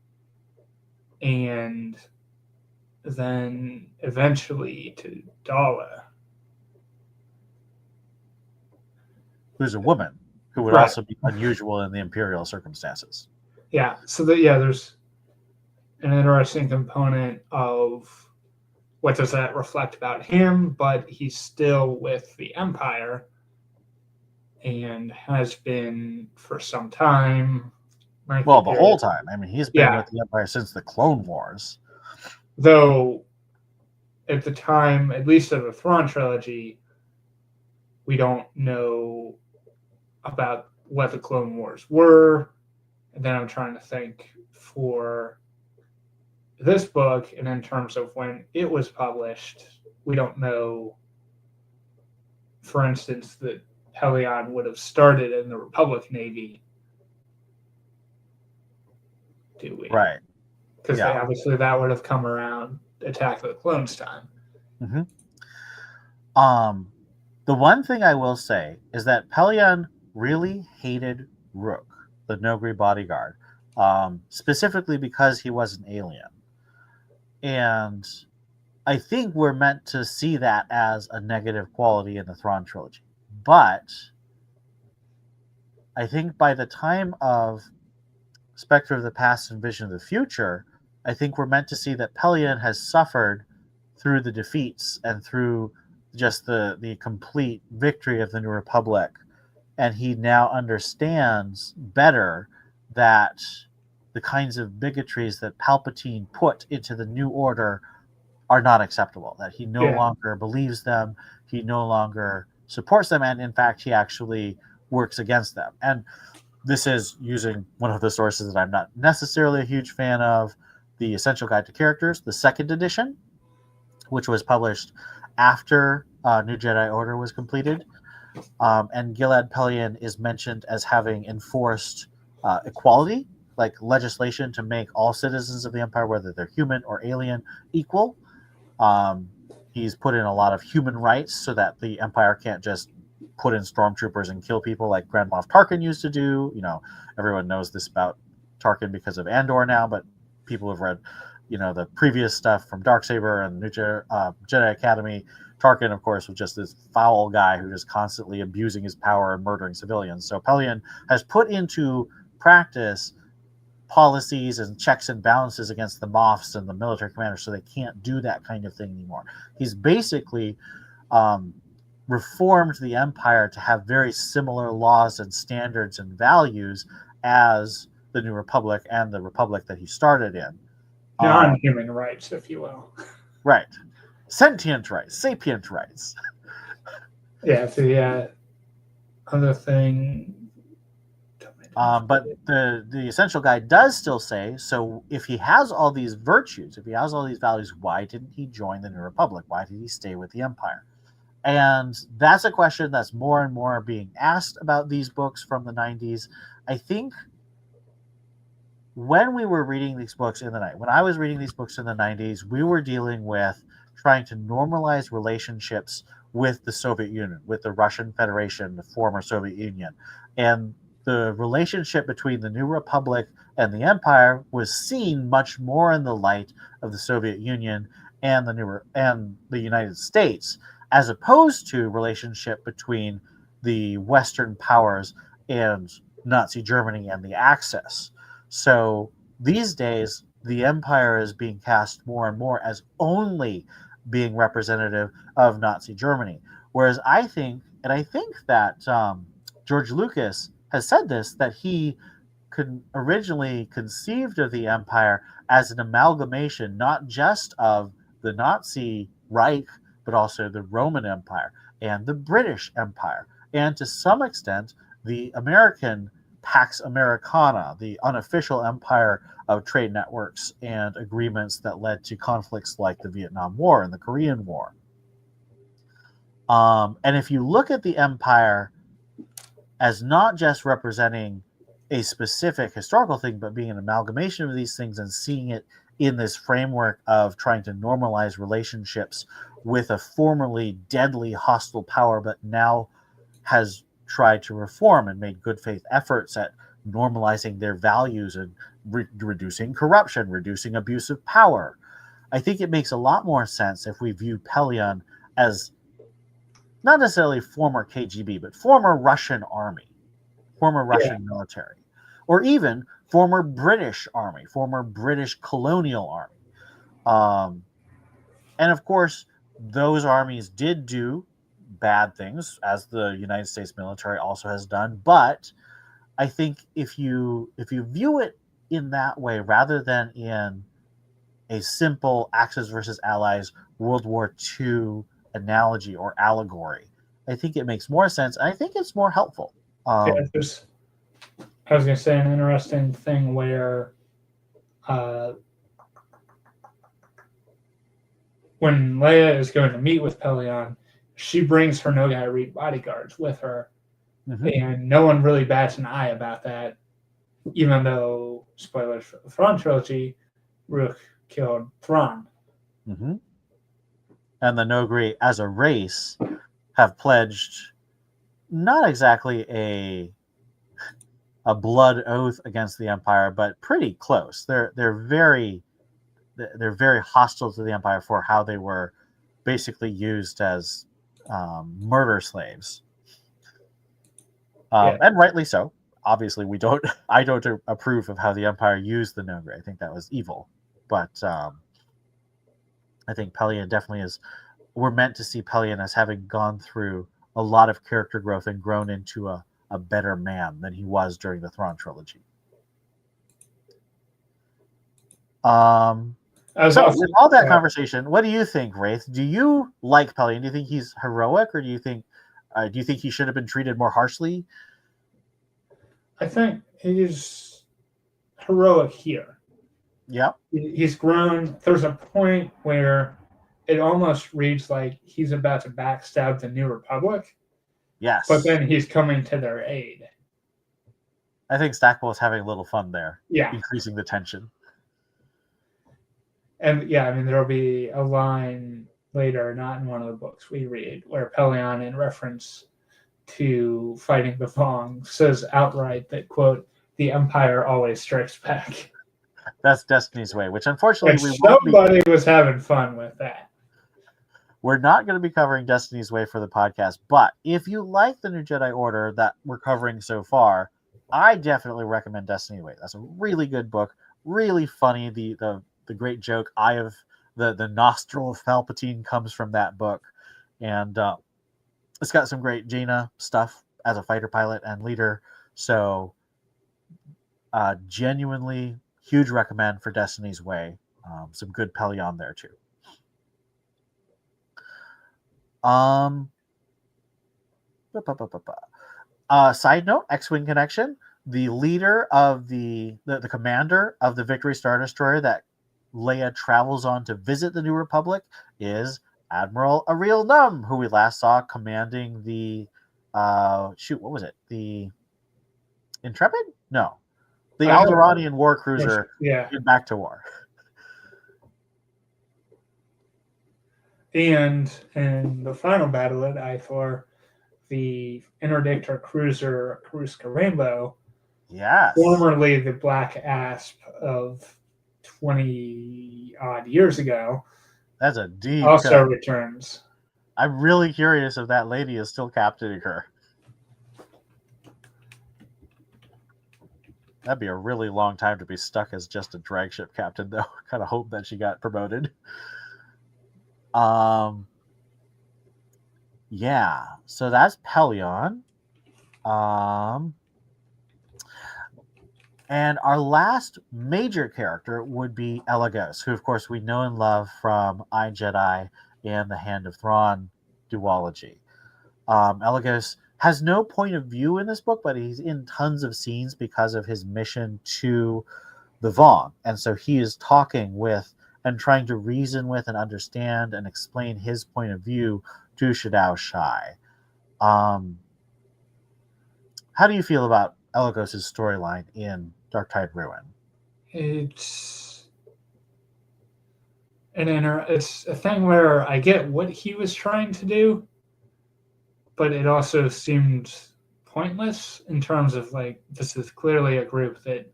and then eventually to Dala. Who's a woman, who would Right. also be unusual in the Imperial circumstances. Yeah, so there's an interesting component of what does that reflect about him, but he's still with the Empire and has been for some time. Well, the whole time. I mean, he's been Yeah. with the Empire since the Clone Wars. Though, at the time, at least of the Thrawn trilogy, we don't know about what the Clone Wars were. And then I'm trying to think for this book, and in terms of when it was published, we don't know, for instance, that Pelion would have started in the Republic Navy. Do we? Right. Because obviously that would have come around Attack of the Clones time. Mm-hmm. The one thing I will say is that Pelion really hated Rook, the Nogri bodyguard, specifically because he was an alien. And I think we're meant to see that as a negative quality in the Thrawn trilogy. But I think by the time of Spectre of the Past and Vision of the Future, I think we're meant to see that Pelion has suffered through the defeats and through just the complete victory of the New Republic. And he now understands better that the kinds of bigotries that Palpatine put into the New Order are not acceptable, that he no longer believes them, he no longer supports them, and in fact, he actually works against them. And this is using one of the sources that I'm not necessarily a huge fan of, the Essential Guide to Characters, the second edition, which was published after New Jedi Order was completed. And Gilad Pelion is mentioned as having enforced equality, like legislation to make all citizens of the Empire, whether they're human or alien, equal. He's put in a lot of human rights so that the Empire can't just put in stormtroopers and kill people like Grand Moff Tarkin used to do. You know, everyone knows this about Tarkin because of Andor now, but people have read, you know, the previous stuff from Darksaber and New Jedi Academy. Tarkin, of course, was just this foul guy who was constantly abusing his power and murdering civilians. So Pelion has put into practice policies and checks and balances against the Moffs and the military commanders so they can't do that kind of thing anymore. He's basically reformed the Empire to have very similar laws and standards and values as the New Republic and the Republic that he started in. Non-human rights, if you will. Right. Sentient rights, sapient rights. Yeah, the other thing. But the Essential Guide does still say, so if he has all these virtues, if he has all these values, why didn't he join the New Republic? Why did he stay with the Empire? And that's a question that's more and more being asked about these books from the 90s. I think when we were reading these books in the night, when I was reading these books in the 90s, we were dealing with trying to normalize relationships with the Soviet Union, with the Russian Federation, the former Soviet Union. And the relationship between the New Republic and the Empire was seen much more in the light of the Soviet Union and the United States, as opposed to relationship between the Western powers and Nazi Germany and the Axis. So these days, the Empire is being cast more and more as only being representative of Nazi Germany. Whereas I think that George Lucas has said this, that he originally conceived of the Empire as an amalgamation not just of the Nazi Reich, but also the Roman Empire and the British Empire, and to some extent the American Pax Americana, the unofficial empire of trade networks and agreements that led to conflicts like the Vietnam War and the Korean War. And if you look at the empire as not just representing a specific historical thing, but being an amalgamation of these things and seeing it in this framework of trying to normalize relationships with a formerly deadly hostile power, but now has tried to reform and made good faith efforts at normalizing their values and reducing corruption, reducing abuse of power. I think it makes a lot more sense if we view Pelion as not necessarily former KGB, but former Russian army, former Russian military, or even former British army, former British colonial army. And of course, those armies did do bad things, as the United States military also has done. But I think if you view it in that way, rather than in a simple Axis versus Allies World War II analogy or allegory, I think it makes more sense. I think it's more helpful. I was going to say an interesting thing where when Leia is going to meet with Pelion, she brings her Nogai Reed bodyguards with her, and no one really bats an eye about that, even though, spoilers for the Thrawn trilogy, Rook killed Thrawn. And the Nogai, as a race, have pledged not exactly a blood oath against the Empire, but pretty close. They're very hostile to the Empire for how they were basically used as murder slaves, and rightly so. Obviously, I don't approve of how the Empire used the Nogai. I think that was evil, but I think Pelion definitely is. We're meant to see Pelion as having gone through a lot of character growth and grown into a better man than he was during the Thrawn trilogy. So with all that conversation, what do you think, Wraith? Do you like Pelion? Do you think he's heroic, or do you think he should have been treated more harshly? I think he's heroic here. Yeah. He's grown. There's a point where it almost reads like he's about to backstab the New Republic. Yes. But then he's coming to their aid. I think Stackpole is having a little fun there. Yeah. Increasing the tension. And yeah, I mean, there'll be a line later, not in one of the books we read, where Pelion, in reference to fighting the Vong, says outright that, quote, the Empire always strikes back. That's Destiny's Way, which unfortunately somebody was having fun with that. We're not going to be covering Destiny's Way for the podcast, but if you like the New Jedi Order that we're covering so far, I definitely recommend Destiny's Way. That's a really good book, really funny. The great joke, Eye of the nostril of Palpatine, comes from that book, and it's got some great Jaina stuff as a fighter pilot and leader. So, genuinely huge recommend for Destiny's Way. Some good Pelion there too. Side note, X-Wing connection. The leader of the commander of the Victory Star Destroyer that Leia travels on to visit the New Republic is Admiral Ariel Num, who we last saw commanding the what was it? The Intrepid? No. The Alderaanian war cruiser in Back to War. And in the final battle at I-4, the interdictor cruiser Karuska Rainbow, formerly the Black Asp of 20-odd years ago, that's a deep also returns. I'm really curious if that lady is still captaining her. That'd be a really long time to be stuck as just a drag ship captain, though. Kind of hope that she got promoted. Yeah, so that's Pelion. And our last major character would be Elagos, who, of course, we know and love from I, Jedi and the Hand of Thrawn duology. Elagos has no point of view in this book, but he's in tons of scenes because of his mission to the Vong. And so he is talking with and trying to reason with and understand and explain his point of view to Shadao Shai. How do you feel about Elagos' storyline in Dark Tide Ruin? It's it's a thing where I get what he was trying to do, but it also seemed pointless in terms of like this is clearly a group that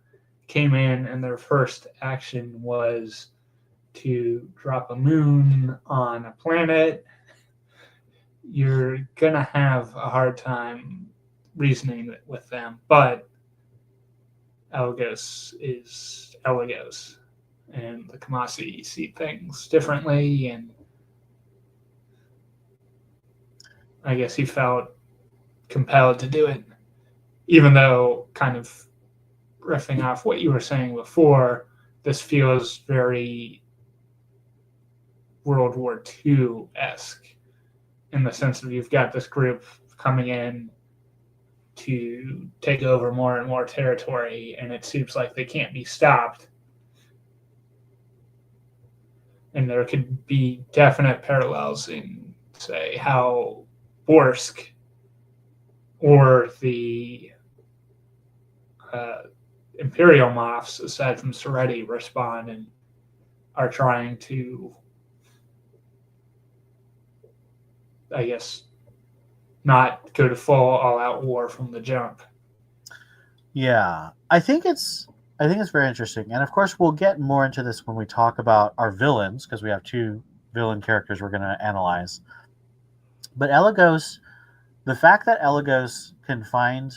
came in and their first action was to drop a moon on a planet. You're gonna have a hard time reasoning with them, but Elagos is Elagos, and the Kamasi see things differently, and I guess he felt compelled to do it, even though kind of riffing off what you were saying before, this feels very World War II-esque in the sense that you've got this group coming in to take over more and more territory, and it seems like they can't be stopped. And there could be definite parallels in, say, how Borsk or the Imperial Moffs, aside from Soretti, respond and are trying to, I guess, not go to full all-out war from the jump. Yeah, I think it's very interesting, and of course we'll get more into this when we talk about our villains, because we have two villain characters we're going to analyze. But Elagos, the fact that Elagos can find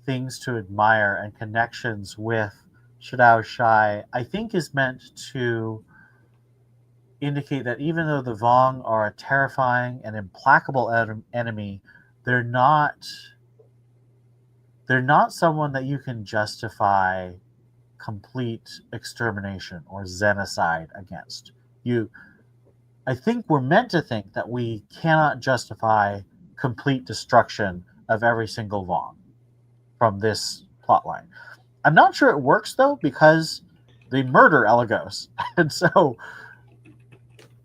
things to admire and connections with Shadao Shai, I think is meant to indicate that even though the Vong are a terrifying and implacable enemy, they're not someone that you can justify complete extermination or xenocide against. I think we're meant to think that we cannot justify complete destruction of every single Vong from this plotline. I'm not sure it works though, because they murder Elagos, and so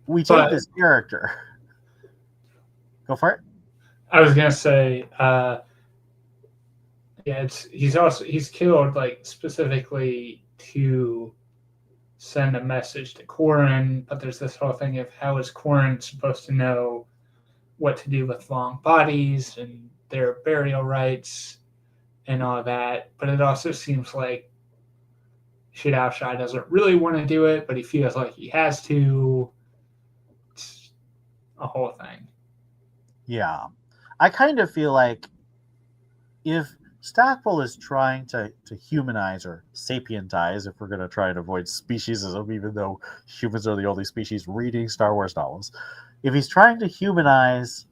we take this character. Go for it. I was gonna say, yeah, he's killed like specifically to send a message to Corrin, but there's this whole thing of how is Corrin supposed to know what to do with Vong bodies and their burial rites and all that. But it also seems like Shadao Shai doesn't really want to do it, but he feels like he has to. It's a whole thing. Yeah. I kind of feel like if Stackpole is trying to humanize or sapientize, if we're going to try and avoid speciesism, even though humans are the only species reading Star Wars novels, if he's trying to humanize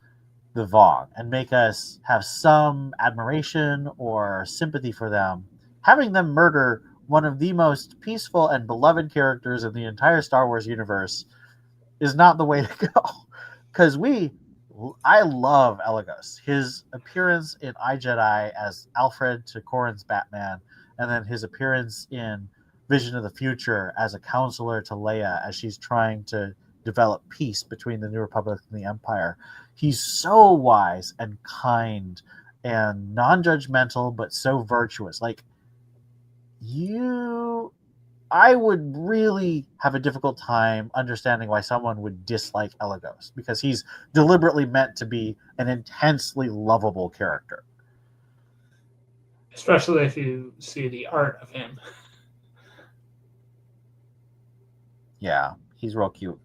the Vong and make us have some admiration or sympathy for them, having them murder one of the most peaceful and beloved characters in the entire Star Wars universe is not the way to go. Because I love Elagos. His appearance in iJedi as Alfred to Corrin's Batman, and then his appearance in Vision of the Future as a counselor to Leia as she's trying to develop peace between the New Republic and the Empire. He's so wise and kind and non-judgmental, but so virtuous. Like, I would really have a difficult time understanding why someone would dislike Elagos, because he's deliberately meant to be an intensely lovable character. Especially if you see the art of him. Yeah, he's real cute.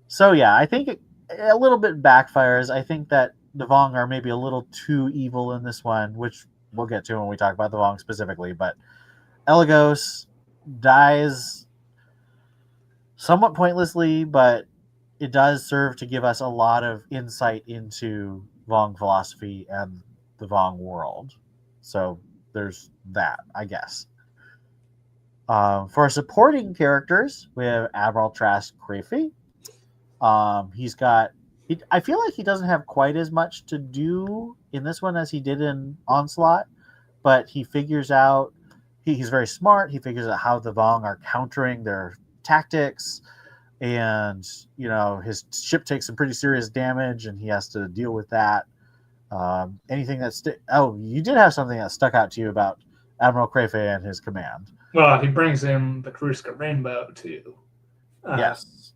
So yeah, I think a little bit backfires. I think that the Vong are maybe a little too evil in this one, which we'll get to when we talk about the Vong specifically, but Elagos dies somewhat pointlessly, but it does serve to give us a lot of insight into Vong philosophy and the Vong world. So there's that, I guess. For our supporting characters, we have Admiral Trask Crafey. He's got I feel like he doesn't have quite as much to do in this one as he did in Onslaught, but he figures out he's very smart. He figures out how the Vong are countering their tactics, and his ship takes some pretty serious damage, and he has to deal with that. Anything that's you did have something that stuck out to you about Admiral Crayfay and his command. Well, he brings in the Karuska Rainbow to Yes.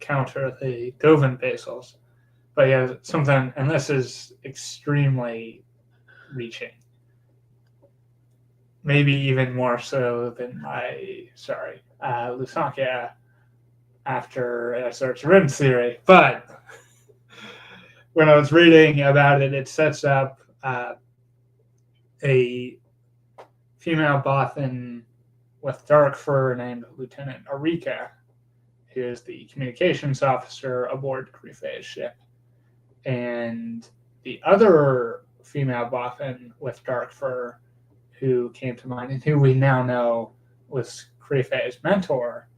counter the Govan basils. But yeah, something, and this is extremely reaching. Maybe even more so than Lusancia after Search Rim theory. But when I was reading about it, it sets up a female Bothan with dark fur named Lieutenant Arika, who is the communications officer aboard Crayfay's ship. And the other female Bothan with dark fur who came to mind and who we now know was Crayfay's mentor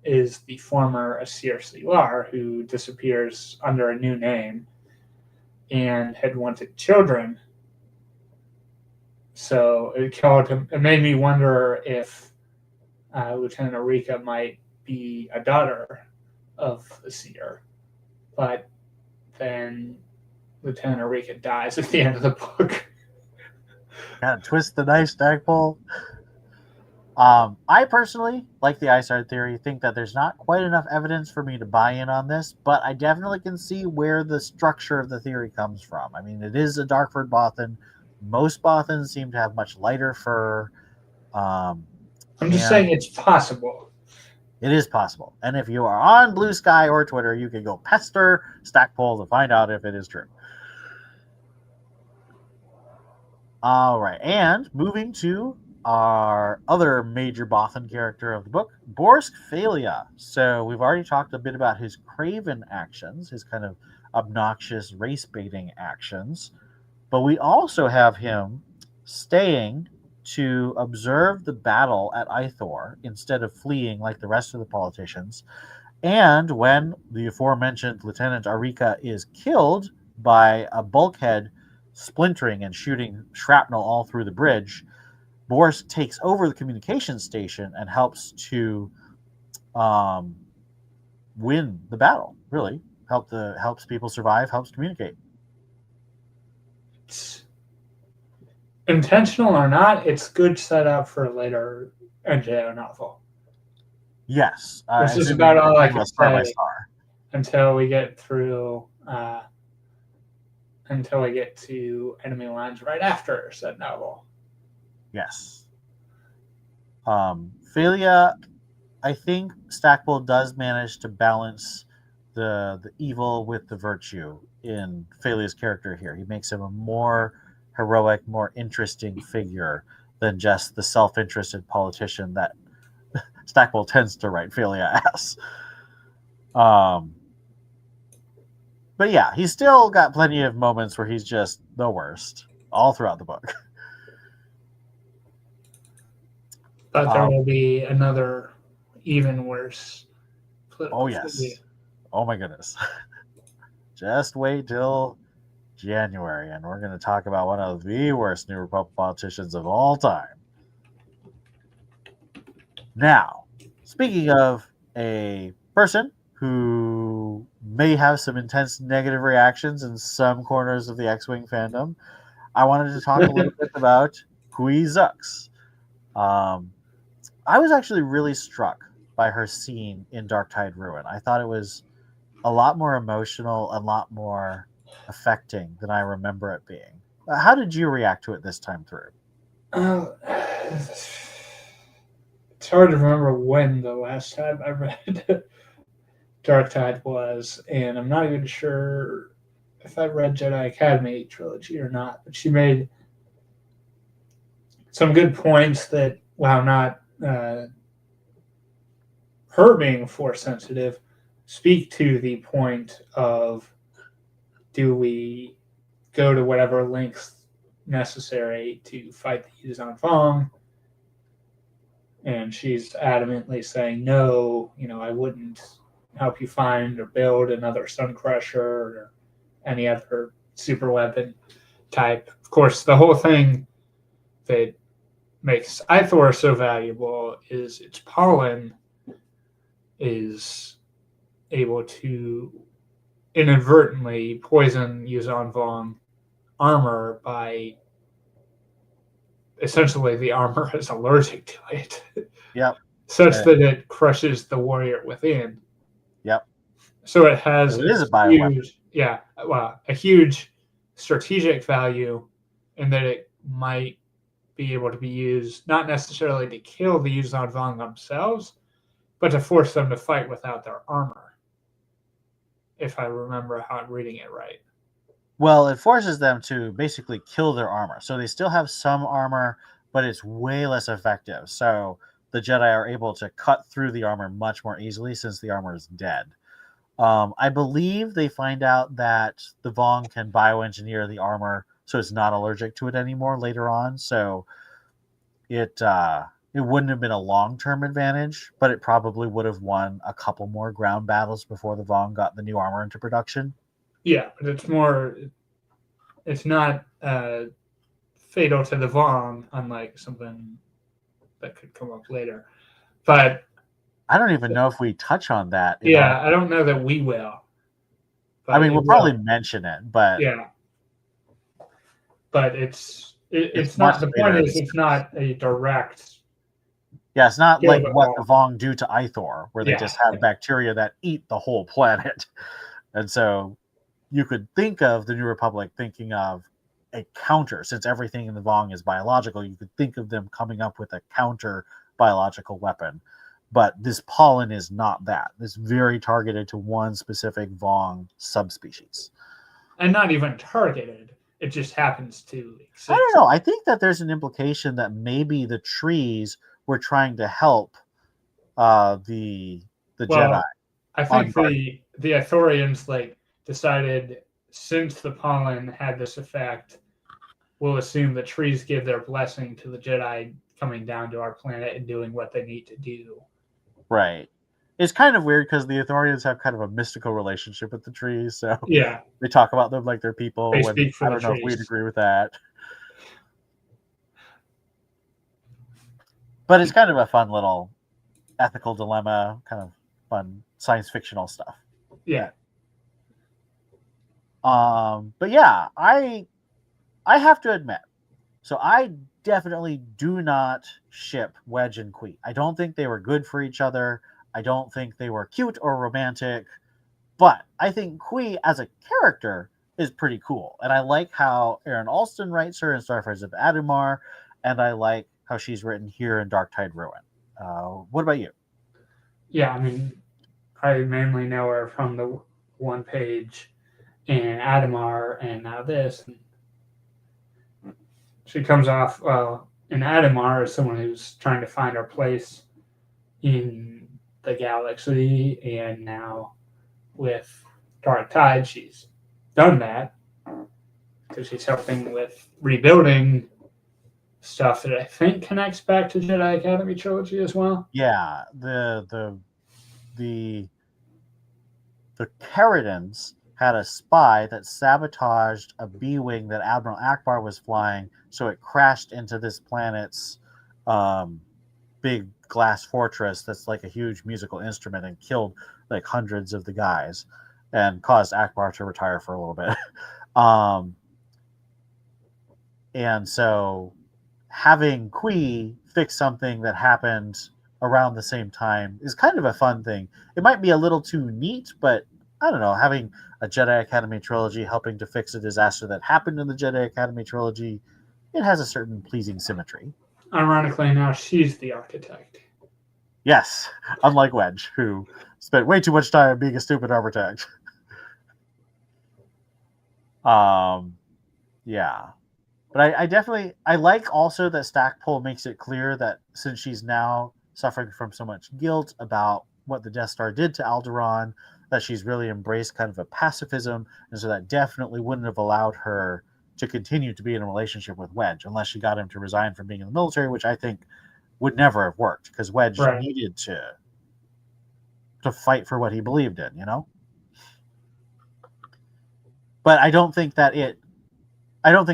is the former Asir Silar, who disappears under a new name and had wanted children. So it made me wonder if Lieutenant Arika might be a daughter of Asir. But then Lieutenant Arika dies at the end of the book. Kind of twist the knife, Stackpole. I personally, like the ISAR theory, think that there's not quite enough evidence for me to buy in on this, but I definitely can see where the structure of the theory comes from. I mean, it is a Darkford Bothan. Most Bothans seem to have much lighter fur. I'm just saying it's possible. It is possible. And if you are on Blue Sky or Twitter, you can go pester Stackpole to find out if it is true. All right. And moving to our other major Bothan character of the book, Borsk Phalia. So we've already talked a bit about his craven actions, his kind of obnoxious race baiting actions. But we also have him staying to observe the battle at Ithor instead of fleeing like the rest of the politicians. And when the aforementioned Lieutenant Arika is killed by a bulkhead splintering and shooting shrapnel all through the bridge, Boris takes over the communications station and helps to win the battle. Really, helps people survive, helps communicate. Intentional or not, it's good setup for a later NJO novel. Yes, this is about all I can say until we get through. Until we get to Enemy Lines right after said novel. Yes. Phalia, I think Stackpole does manage to balance the evil with the virtue in Phalia's character here. He makes him a more heroic, more interesting figure than just the self-interested politician that Stackpole tends to write Phalia as. But yeah, he's still got plenty of moments where he's just the worst all throughout the book. But there will be another even worse. Oh, yes. Phalia. Oh, my goodness. Just wait till January, and we're going to talk about one of the worst New Republic politicians of all time. Now, speaking of a person who may have some intense negative reactions in some corners of the X-Wing fandom, I wanted to talk a little bit about Kui Zux. I was actually really struck by her scene in Dark Tide Ruin. I thought it was a lot more emotional, a lot more affecting than I remember it being. How did you react to it this time through? It's hard to remember when the last time I read Dark Tide was, and I'm not even sure if I read Jedi Academy trilogy or not, but she made some good points that, while not her being Force sensitive, speak to the point of, do we go to whatever lengths necessary to fight the Yuuzhan Vong? And she's adamantly saying, no, I wouldn't help you find or build another Sun Crusher or any other super weapon type. Of course, the whole thing that makes Ithor so valuable is its pollen is able to inadvertently poison Yuuzhan Vong armor by essentially the armor is allergic to it. Yep. Such that it crushes the warrior within. Yep. So it has it is a bioweapon. a huge strategic value in that it might be able to be used not necessarily to kill the Yuuzhan Vong themselves, but to force them to fight without their armor. If I remember how I'm reading it right. Well, it forces them to basically kill their armor. So they still have some armor, but it's way less effective. So the Jedi are able to cut through the armor much more easily since the armor is dead. I believe they find out that the Vong can bioengineer the armor so it's not allergic to it anymore later on. So it wouldn't have been a long-term advantage, but it probably would have won a couple more ground battles before the Vong got the new armor into production. Yeah, but it's not fatal to the Vong, unlike something that could come up later. But I don't even know if we touch on that. I don't know that we will. I mean, we'll probably mention it, but yeah. But it's not. The point is, it's not a direct. Yeah, it's not like what the Vong do to Ithor, where they just have bacteria that eat the whole planet. And so you could think of the New Republic thinking of a counter, since everything in the Vong is biological. You could think of them coming up with a counter biological weapon. But this pollen is not that. It's very targeted to one specific Vong subspecies. And not even targeted. It just happens to exist. I don't know. I think that there's an implication that maybe the trees were trying to help the Jedi. I think the Ithorians decided, since the pollen had this effect, we'll assume the trees give their blessing to the Jedi coming down to our planet and doing what they need to do. Right. It's kind of weird because the Ithorians have kind of a mystical relationship with the trees. So yeah, they talk about them like they're people. They speak for I don't know if we'd agree with that. But it's kind of a fun little ethical dilemma, kind of fun science fictional stuff. Yeah. But yeah, I have to admit, so I definitely do not ship Wedge and Qui. I don't think they were good for each other. I don't think they were cute or romantic, but I think Qui as a character is pretty cool. And I like how Aaron Allston writes her in Starfighters of Adumar, and I like how she's written here in Dark Tide Ruin. What about you? Yeah, I mean, I mainly know her from the one page in Adumar and now this. She comes off, in Adumar as someone who's trying to find her place in the galaxy, and now with Dark Tide, she's done that because she's helping with rebuilding stuff that I think connects back to Jedi Academy trilogy as well. Yeah, the Caridans had a spy that sabotaged a B-wing that Admiral Akbar was flying, so it crashed into this planet's big glass fortress that's like a huge musical instrument and killed like hundreds of the guys and caused Akbar to retire for a little bit. And so having Qui fix something that happened around the same time is kind of a fun thing. It might be a little too neat, but I don't know, having a Jedi Academy trilogy helping to fix a disaster that happened in the Jedi Academy trilogy, it has a certain pleasing symmetry. Ironically, now she's the architect. Yes, unlike Wedge, who spent way too much time being a stupid architect. Yeah. But I definitely, I like also that Stackpole makes it clear that since she's now suffering from so much guilt about what the Death Star did to Alderaan, that she's really embraced kind of a pacifism, and so that definitely wouldn't have allowed her to continue to be in a relationship with Wedge unless she got him to resign from being in the military, which I think would never have worked because Wedge needed to to fight for what he believed in, you know? But I don't think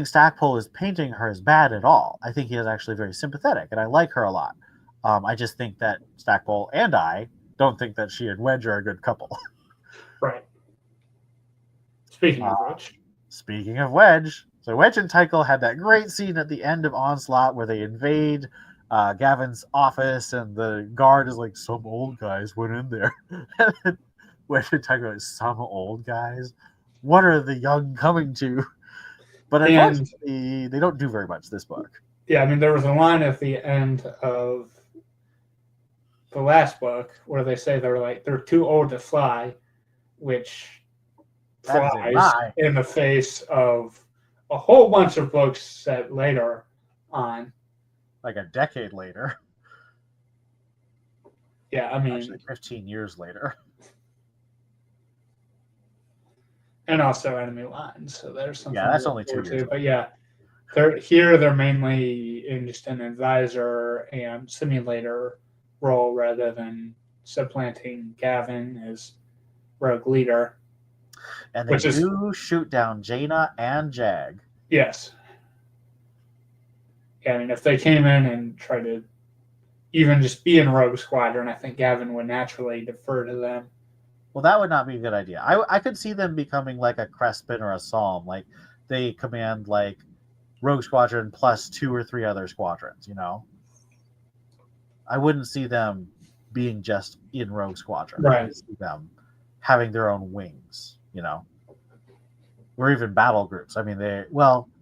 Stackpole is painting her as bad at all. I think he is actually very sympathetic, and I like her a lot. I just think that Stackpole and I don't think that she and Wedge are a good couple. Right. Speaking of which. Speaking of Wedge, so Wedge and Tycho had that great scene at the end of Onslaught where they invade Gavin's office, and the guard is like, some old guys went in there. Wedge and Tycho is, some old guys? What are the young coming to? But unfortunately, they don't do very much this book. Yeah, I mean, there was a line at the end of the last book where they say they're too old to fly, which flies in the face of a whole bunch of books set later on. Like a decade later. Yeah, I mean... Actually, 15 years later. And also enemy lines, so there's something. Yeah, that's only 2 years. But yeah, they're mainly in just an advisor and simulator role rather than supplanting Gavin as rogue leader. And they do shoot down Jaina and Jag. Yes. Yeah, I mean, if they came in and tried to even just be in Rogue Squadron, I think Gavin would naturally defer to them. Well, that would not be a good idea. I could see them becoming like a Crespin or a Psalm. Like, they command, like, Rogue Squadron plus 2 or 3 other squadrons, you know? I wouldn't see them being just in Rogue Squadron. Right. I would see them having their own wings, you know? Or even battle groups. I mean,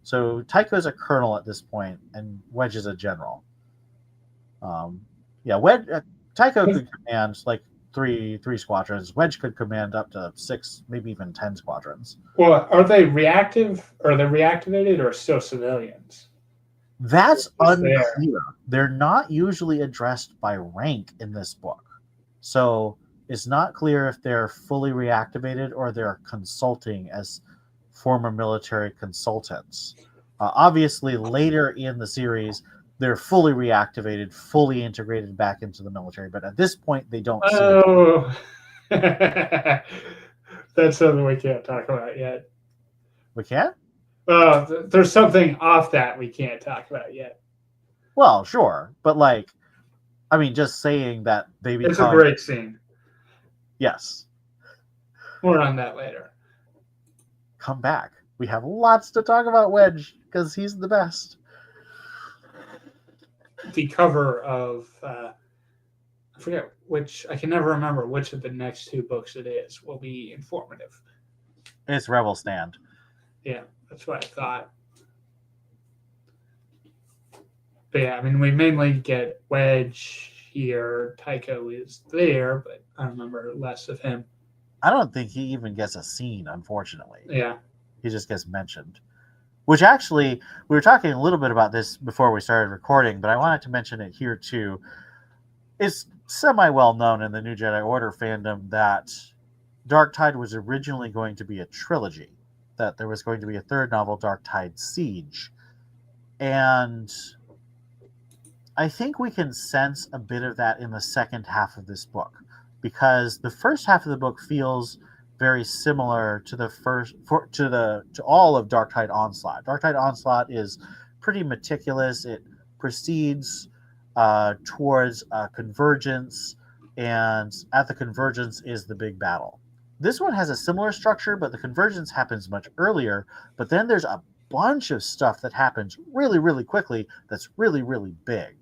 so Tycho is a colonel at this point, and Wedge is a general. Tycho could command, like, three squadrons. Wedge could command up to 6, maybe even 10 squadrons. Well, are they reactive? Are they reactivated or still civilians? That's unclear. They're not usually addressed by rank in this book. So it's not clear if they're fully reactivated or they're consulting as former military consultants. Obviously, later in the series, they're fully reactivated, fully integrated back into the military. But at this point, they don't see it. Oh, that's something we can't talk about yet. We can't? There's something off that we can't talk about yet. Well, sure. But, like, I mean, just saying that they become... It's a great scene. Yes. More on that later. Come back. We have lots to talk about Wedge, because he's the best. The cover of I forget which, I can never remember which of the next 2 books it is, will be informative. It's Rebel Stand. Yeah, that's what I thought. But yeah, I mean, we mainly get Wedge here. Tycho is there, but I remember less of him. I don't think he even gets a scene, unfortunately. Yeah. He just gets mentioned. Which actually, we were talking a little bit about this before we started recording, but I wanted to mention it here too. It's semi-well known in the New Jedi Order fandom that Dark Tide was originally going to be a trilogy, that there was going to be a 3rd novel, Dark Tide Siege. And I think we can sense a bit of that in the second half of this book, because the first half of the book feels very similar to to all of Dark Tide Onslaught. Dark Tide Onslaught is pretty meticulous. It proceeds towards convergence, and at the convergence is the big battle. This one has a similar structure, but the convergence happens much earlier. But then there's a bunch of stuff that happens really, really quickly that's really, really big.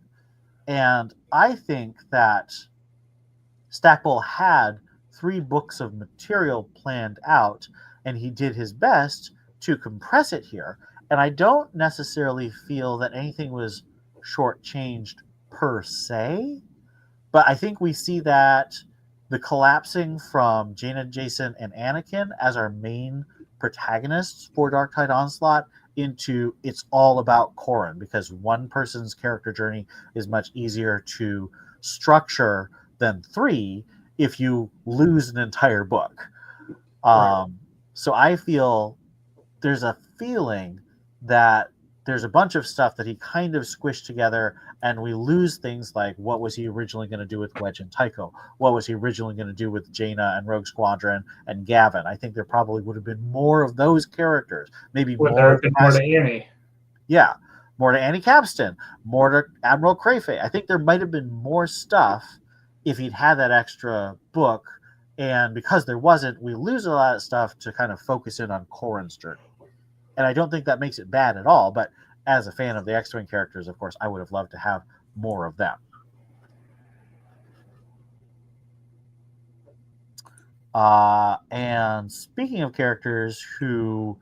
And I think that Stackpole had 3 books of material planned out, and he did his best to compress it here. And I don't necessarily feel that anything was shortchanged per se, but I think we see that the collapsing from Jaina, Jason, and Anakin as our main protagonists for Dark Tide Onslaught into it's all about Corran, because one person's character journey is much easier to structure than 3 if you lose an entire book. Right. So I feel there's a feeling that there's a bunch of stuff that he kind of squished together, and we lose things like what was he originally going to do with Wedge and Tycho? What was he originally going to do with Jaina and Rogue Squadron and Gavin? I think there probably would have been more of those characters. Maybe Would more. there have been more to Annie? Yeah, more to Annie Capstan, more to Admiral Crayfay. I think there might have been more stuff if he'd had that extra book. And because there wasn't, we lose a lot of stuff to kind of focus in on Corran's journey. And I don't think that makes it bad at all. But as a fan of the X-Wing characters, of course, I would have loved to have more of them. And speaking of characters who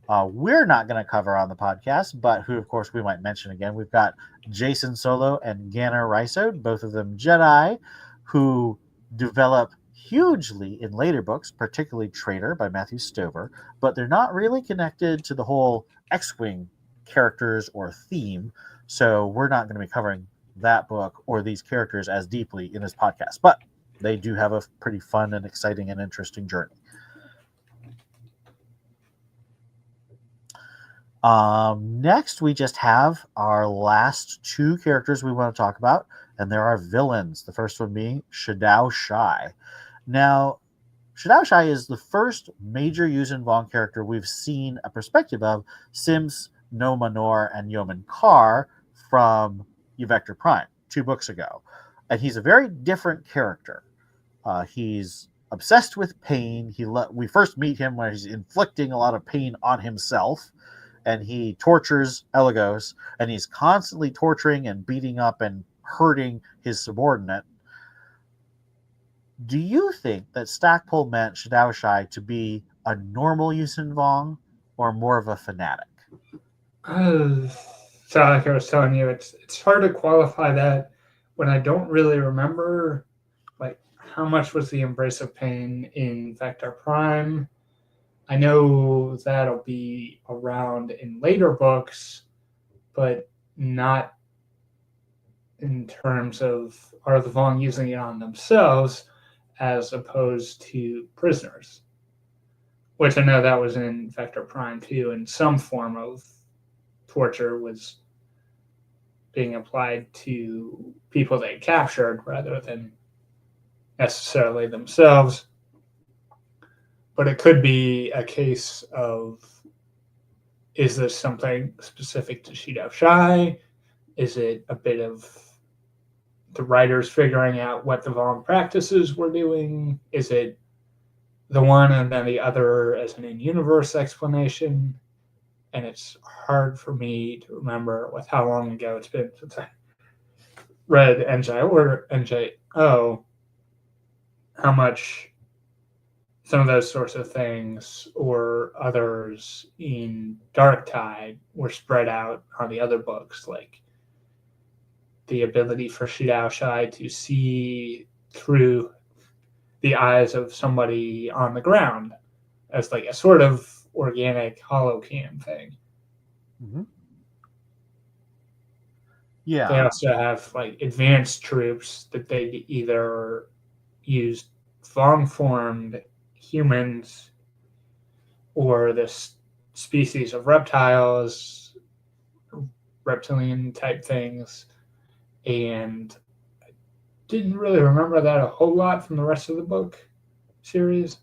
we're not going to cover on the podcast, but who, of course, we might mention again, we've got Jacen Solo and Ganner Rysode, both of them Jedi, who develop hugely in later books, particularly Traitor by Matthew Stover, but they're not really connected to the whole X-Wing characters or theme, so we're not going to be covering that book or these characters as deeply in this podcast, but they do have a pretty fun and exciting and interesting journey. Next, we just have our last two characters we want to talk about, and there are villains. The first one being Shadow Shai. Now, Shadow Shai is the first major Yuuzhan Vong character we've seen a perspective of since No Manor and Yeoman Carr from Evector Prime 2 books ago. And he's a very different character. He's obsessed with pain. We first meet him when he's inflicting a lot of pain on himself, and he tortures Elegos, and he's constantly torturing and beating up and hurting his subordinate. Do you think that Stackpole meant Shadow Shai to be a normal Yuuzhan Vong or more of a fanatic? So like I was telling you, it's hard to qualify that when I don't really remember like how much was the embrace of pain in Vector Prime. I know that'll be around in later books, but not in terms of are the Vong using it on themselves as opposed to prisoners, which I know that was in Vector Prime too, and some form of torture was being applied to people they captured rather than necessarily themselves. But it could be a case of, is this something specific to Shadow Shai? Is it a bit of the writers figuring out what the Vong practices were doing? Is it the one and then the other as an in-universe explanation? And it's hard for me to remember with how long ago it's been since I read NJO, how much some of those sorts of things or others in Dark Tide were spread out on the other books, like the ability for Shadow Shai to see through the eyes of somebody on the ground as like a sort of organic holocam thing. Mm-hmm. Yeah. They also have like advanced troops that they either use Vong-formed humans or this species of reptiles, reptilian type things, and I didn't really remember that a whole lot from the rest of the book series.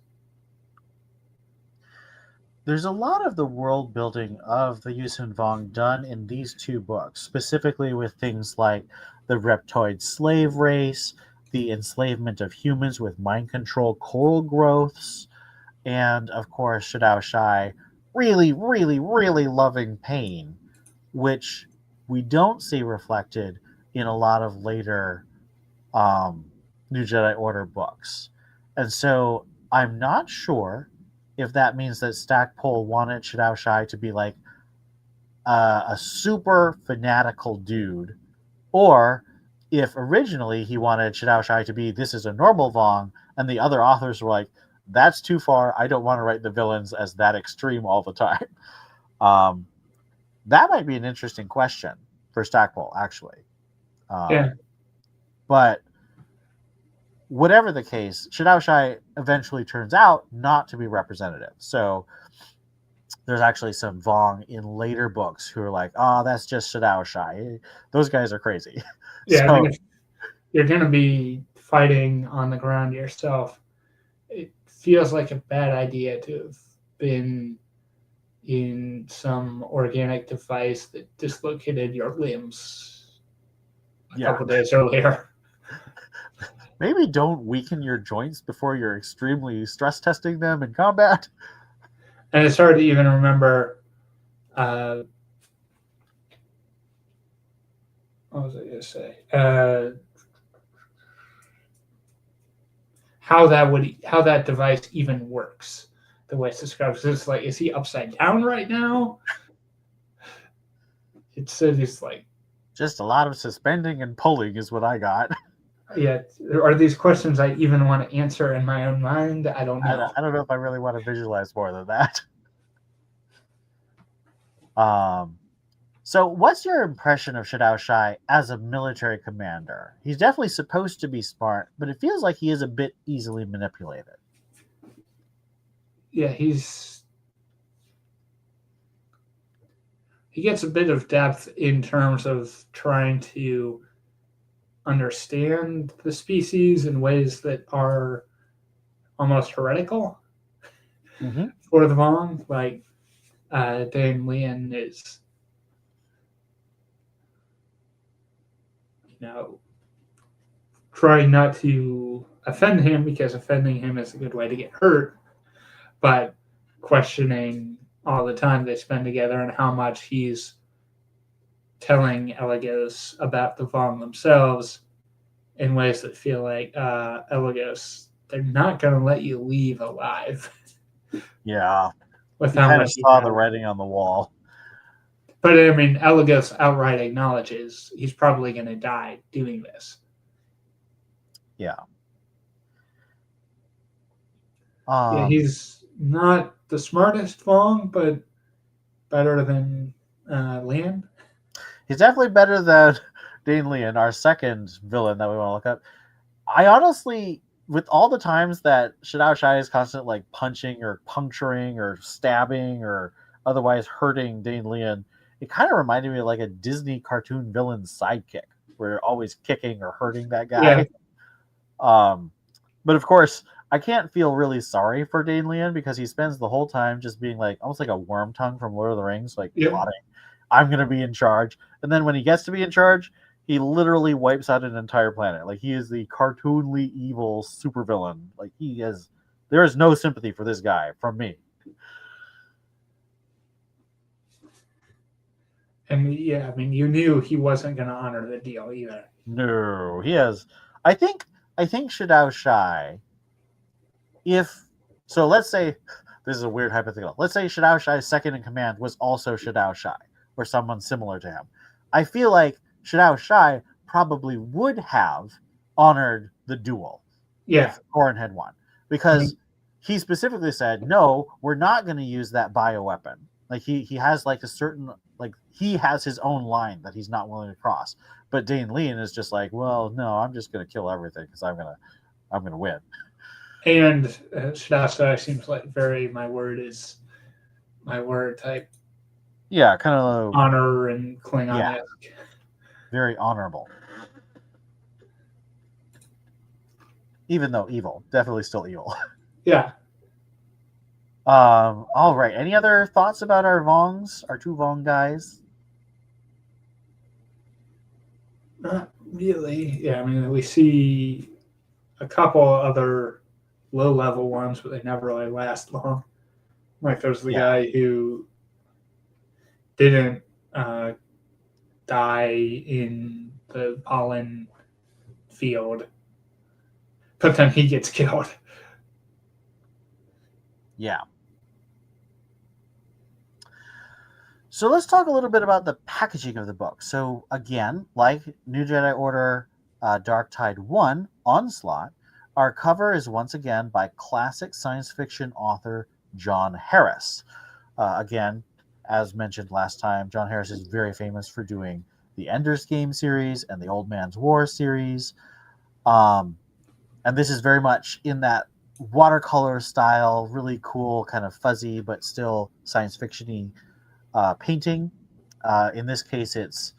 There's a lot of the world building of the Yuuzhan Vong done in these 2 books, specifically with things like the reptoid slave race, the enslavement of humans with mind control coral growths, and of course Shadow Shai really, really, really loving pain, which we don't see reflected in a lot of later New Jedi Order books. And so I'm not sure if that means that Stackpole wanted Shadow Shai to be like a super fanatical dude, or if originally he wanted Shadow Shai to be this is a normal Vong, and the other authors were like, that's too far. I don't want to write the villains as that extreme all the time. That might be an interesting question for Stackpole, actually. Yeah. But whatever the case, Shadow Shai eventually turns out not to be representative. So there's actually some Vong in later books who are like, oh, that's just Shadow Shy. Those guys are crazy. Yeah, I So mean, if you're going to be fighting on the ground yourself, it feels like a bad idea to have been in some organic device that dislocated your limbs a yeah, couple days earlier. maybe don't weaken your joints before you're extremely stress testing them in combat. And it's hard to even remember. Uh, what was I going to say? How that device even works. The way it's described, it's like, is he upside down right now? It's like, Just a lot of suspending and pulling is what I got. yeah. Are these questions I even want to answer in my own mind? I don't know. I don't know if I really want to visualize more than that. So what's your impression of Shadow Shai as a military commander? He's definitely supposed to be smart, but it feels like he is a bit easily manipulated. Yeah, he gets a bit of depth in terms of trying to understand the species in ways that are almost heretical for the Vong. Like Dan Lian is, trying not to offend him because offending him is a good way to get hurt, but questioning all the time they spend together and how much he's telling Elegos about the Vong themselves in ways that feel like Elegos, they're not going to let you leave alive. Yeah. With you how kind much of saw the writing on the wall. But I mean, Elegos outright acknowledges he's probably going to die doing this. Yeah. Yeah, he's not the smartest Vong, but better than Lian. He's definitely better than Dane Lian, our second villain that we want to look up. I honestly, with all the times that Shadow Shai is constantly like punching or puncturing or stabbing or otherwise hurting Dane Lian, it kind of reminded me of like a Disney cartoon villain's sidekick, where you're always kicking or hurting that guy. Yeah. But of course, I can't feel really sorry for Dane Lian because he spends the whole time just being like almost like a worm tongue from Lord of the Rings, like plotting. I'm going to be in charge. And then when he gets to be in charge, he literally wipes out an entire planet. Like he is the cartoonly evil supervillain. Like there is no sympathy for this guy from me. And yeah, I mean, you knew he wasn't going to honor the deal either. No, he has. I think Shadow Shai. So let's say this is a weird hypothetical. Let's say Shadow Shai's second in command was also Shadow Shai or someone similar to him. I feel like Shadow Shai probably would have honored the duel if Corrin had won, because he specifically said, no, we're not going to use that bioweapon. Like he has like a certain, like he has his own line that he's not willing to cross. But Dane Lian is just like, well, no, I'm just going to kill everything because I'm going to win. And Shadow Shai seems like very my word type. Yeah, kind of honor and Klingon-esque. Yeah, very honorable. Even though evil, definitely still evil. Yeah. All right. Any other thoughts about our Vongs, our two Vong guys? Not really. Yeah, I mean, we see a couple other low-level ones, but they never really last long. Like there's the guy who didn't die in the pollen field, but then he gets killed. Yeah. So let's talk a little bit about the packaging of the book. So again, like New Jedi Order Dark Tide 1 Onslaught, our cover is once again by classic science fiction author John Harris. Again, as mentioned last time, John Harris is very famous for doing the Ender's Game series and the Old Man's War series. And this is very much in that watercolor style, really cool, kind of fuzzy but still science fiction-y painting. In this case, it's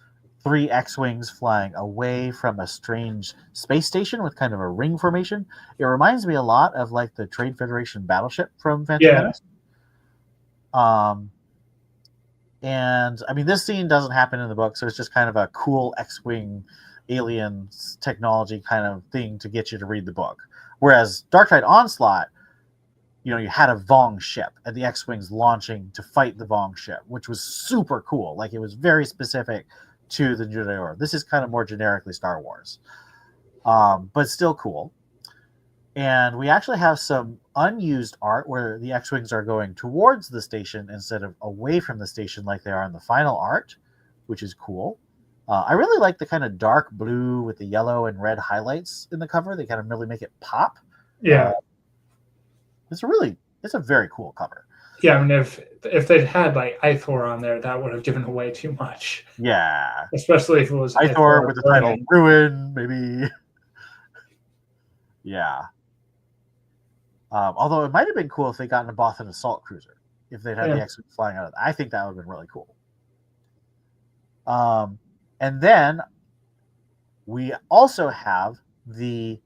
3 X-wings flying away from a strange space station with kind of a ring formation. It reminds me a lot of like the Trade Federation battleship from Phantom Menace. And I mean, this scene doesn't happen in the book, so it's just kind of a cool X-wing aliens technology kind of thing to get you to read the book. Whereas Dark Tide Onslaught, you had a Vong ship and the X-wings launching to fight the Vong ship, which was super cool. Like, it was very specific to the Jedi Order. This is kind of more generically Star Wars, but still cool. And we actually have some unused art where the X-wings are going towards the station instead of away from the station like they are in the final art, which is cool. I really like the kind of dark blue with the yellow and red highlights in the cover. They kind of really make it pop. Yeah. It's a very cool cover. Yeah, I mean, if they'd had like Ithor on there, that would have given away too much. Yeah. Especially if it was Ithor with the title Ruin, maybe. Yeah. Although it might have been cool if they got an Bothan assault cruiser, if they'd had the X-Wing flying out of that. I think that would have been really cool. And then we also have the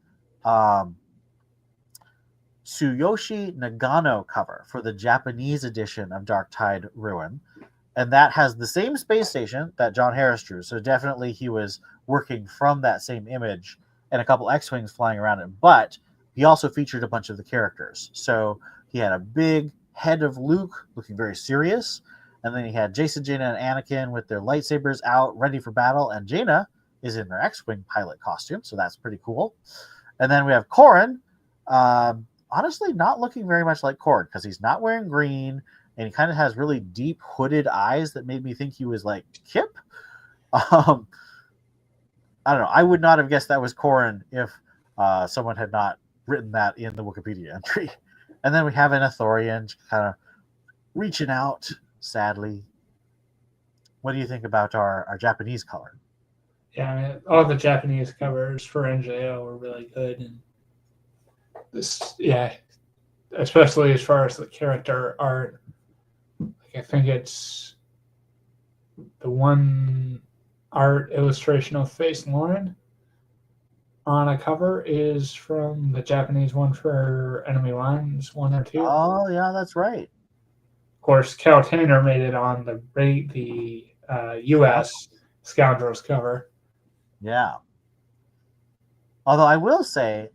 Tsuyoshi Nagano cover for the Japanese edition of Dark Tide Ruin. And that has the same space station that John Harris drew. So definitely he was working from that same image and a couple X-Wings flying around it. But he also featured a bunch of the characters. So he had a big head of Luke looking very serious. And then he had Jason, Jaina, and Anakin with their lightsabers out, ready for battle. And Jaina is in their X-Wing pilot costume. So that's pretty cool. And then we have Corran, honestly not looking very much like Cord because he's not wearing green. And he kind of has really deep hooded eyes that made me think he was like Kip. I don't know. I would not have guessed that was Corran if someone had not written that in the Wikipedia entry. And then we have an Ithorian kind of reaching out, sadly. What do you think about our Japanese color? Yeah, I mean, all the Japanese covers for NJO were really good. And this, especially as far as the character art. I think it's the one art illustration of Face Lauren on a cover is from the Japanese one for Enemy Lines 1 or 2. Oh, yeah, that's right. Of course, Cal Tanner made it on the U.S. Scoundrels cover. Yeah. Although I will say,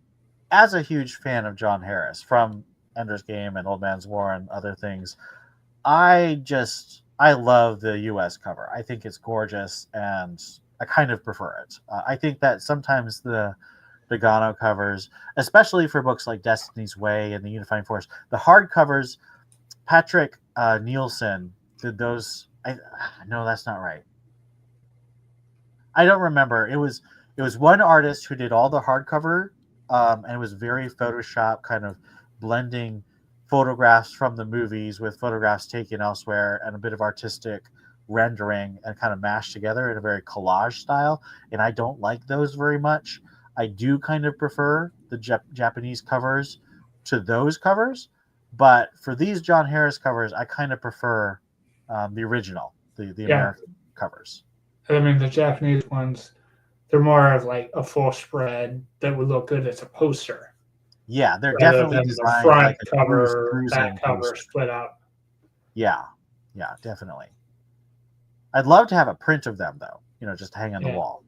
as a huge fan of John Harris from Ender's Game and Old Man's War and other things, I love the U.S. cover. I think it's gorgeous, and I kind of prefer it. I think that sometimes the Nagano covers, especially for books like Destiny's Way and the Unifying Force, the hard covers, Patrick Nielsen did those. No, that's not right. I don't remember. It was one artist who did all the hardcover, and it was very Photoshop, kind of blending photographs from the movies with photographs taken elsewhere and a bit of artistic rendering and kind of mashed together in a very collage style. And I don't like those very much. I do kind of prefer the Japanese covers to those covers. But for these John Harris covers, I kind of prefer the original, the American covers. I mean, the Japanese ones, they're more of like a full spread that would look good as a poster. Yeah, they're definitely designed the front like a cover, back cover poster. split out. Yeah, definitely. I'd love to have a print of them, though, just to hang on the wall.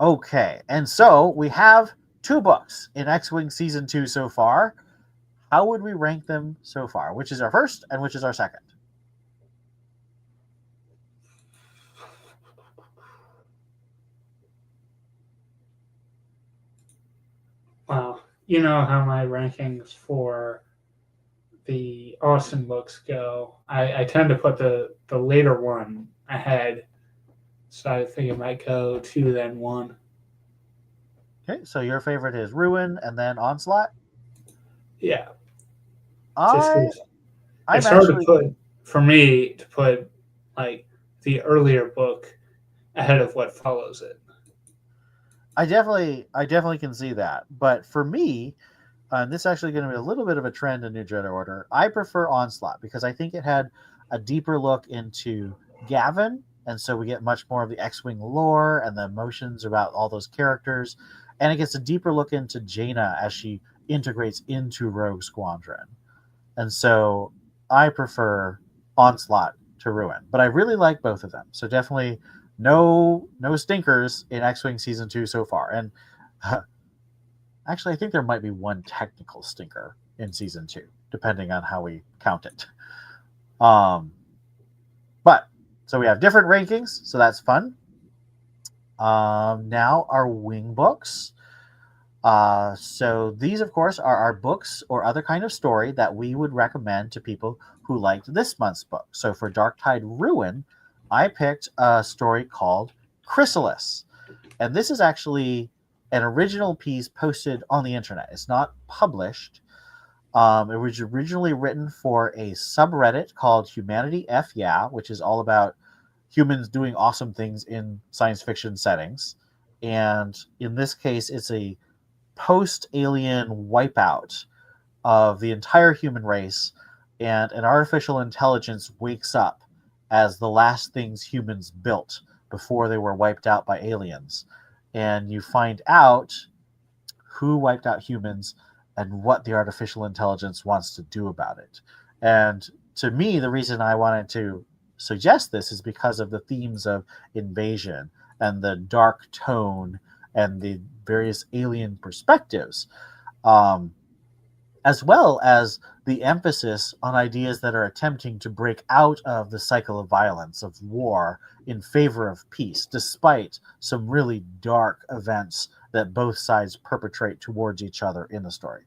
Okay, and so we have 2 books in X-Wing Season 2 so far. How would we rank them so far? Which is our first and which is our second? Wow. You know how my rankings for the Allston books go. I tend to put the later one ahead. So I think it might go 2, then 1. Okay, so your favorite is Ruin and then Onslaught? Yeah. It's hard to put, for me, to put like the earlier book ahead of what follows it. I definitely can see that. But for me, this is actually going to be a little bit of a trend in New Jedi Order. I prefer Onslaught because I think it had a deeper look into Gavin, and so we get much more of the X-Wing lore and the emotions about all those characters, and it gets a deeper look into Jaina as she integrates into Rogue Squadron. And so I prefer Onslaught to Ruin, but I really like both of them. So definitely no stinkers in X-Wing season 2 so far. And actually, I think there might be one technical stinker in season 2, depending on how we count it. But so we have different rankings, so that's fun. Now our wing books. So these, of course, are our books or other kind of story that we would recommend to people who liked this month's book. So for Dark Tide Ruin, I picked a story called Chrysalis. And this is actually an original piece posted on the internet. It's not published. It was originally written for a subreddit called Humanity F Yeah, which is all about humans doing awesome things in science fiction settings. And in this case, it's a post-alien wipeout of the entire human race, and an artificial intelligence wakes up as the last things humans built before they were wiped out by aliens. And you find out who wiped out humans and what the artificial intelligence wants to do about it. And to me, the reason I wanted to suggest this is because of the themes of invasion and the dark tone and the various alien perspectives, as well as the emphasis on ideas that are attempting to break out of the cycle of violence, of war, in favor of peace, despite some really dark events that both sides perpetrate towards each other in the story.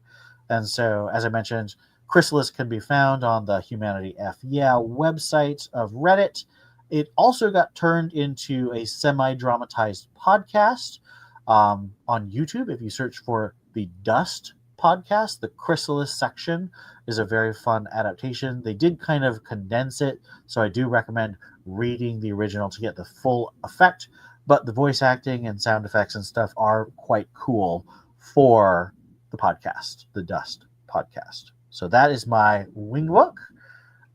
And so, as I mentioned, Chrysalis can be found on the Humanity F Yeah website of Reddit. It also got turned into a semi-dramatized podcast on YouTube. If you search for the Dust podcast, the Chrysalis section is a very fun adaptation. They did kind of condense it, so I do recommend reading the original to get the full effect, but the voice acting and sound effects and stuff are quite cool for the podcast, the Dust podcast. So that is my wing book.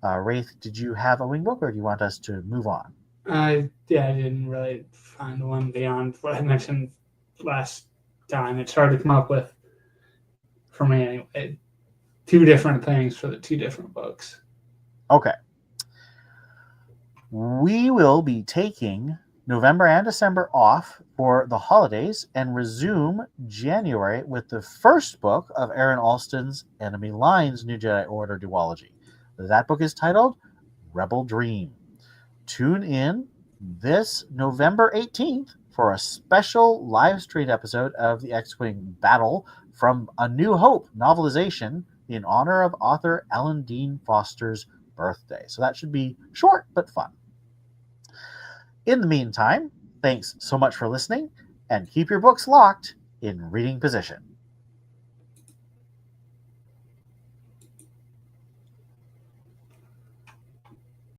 Wraith, did you have a wing book, or do you want us to move on? I didn't really find one beyond what I mentioned last time. It's hard to come up with, for me anyway, two different things for the two different books. Okay. We will be taking November and December off for the holidays and resume January with the first book of Aaron Allston's Enemy Lines New Jedi Order duology. That book is titled Rebel Dream. Tune in this November 18th for a special live stream episode of the X-Wing Battle from A New Hope novelization in honor of author Alan Dean Foster's birthday. So that should be short but fun. In the meantime, thanks so much for listening, and keep your books locked in reading position.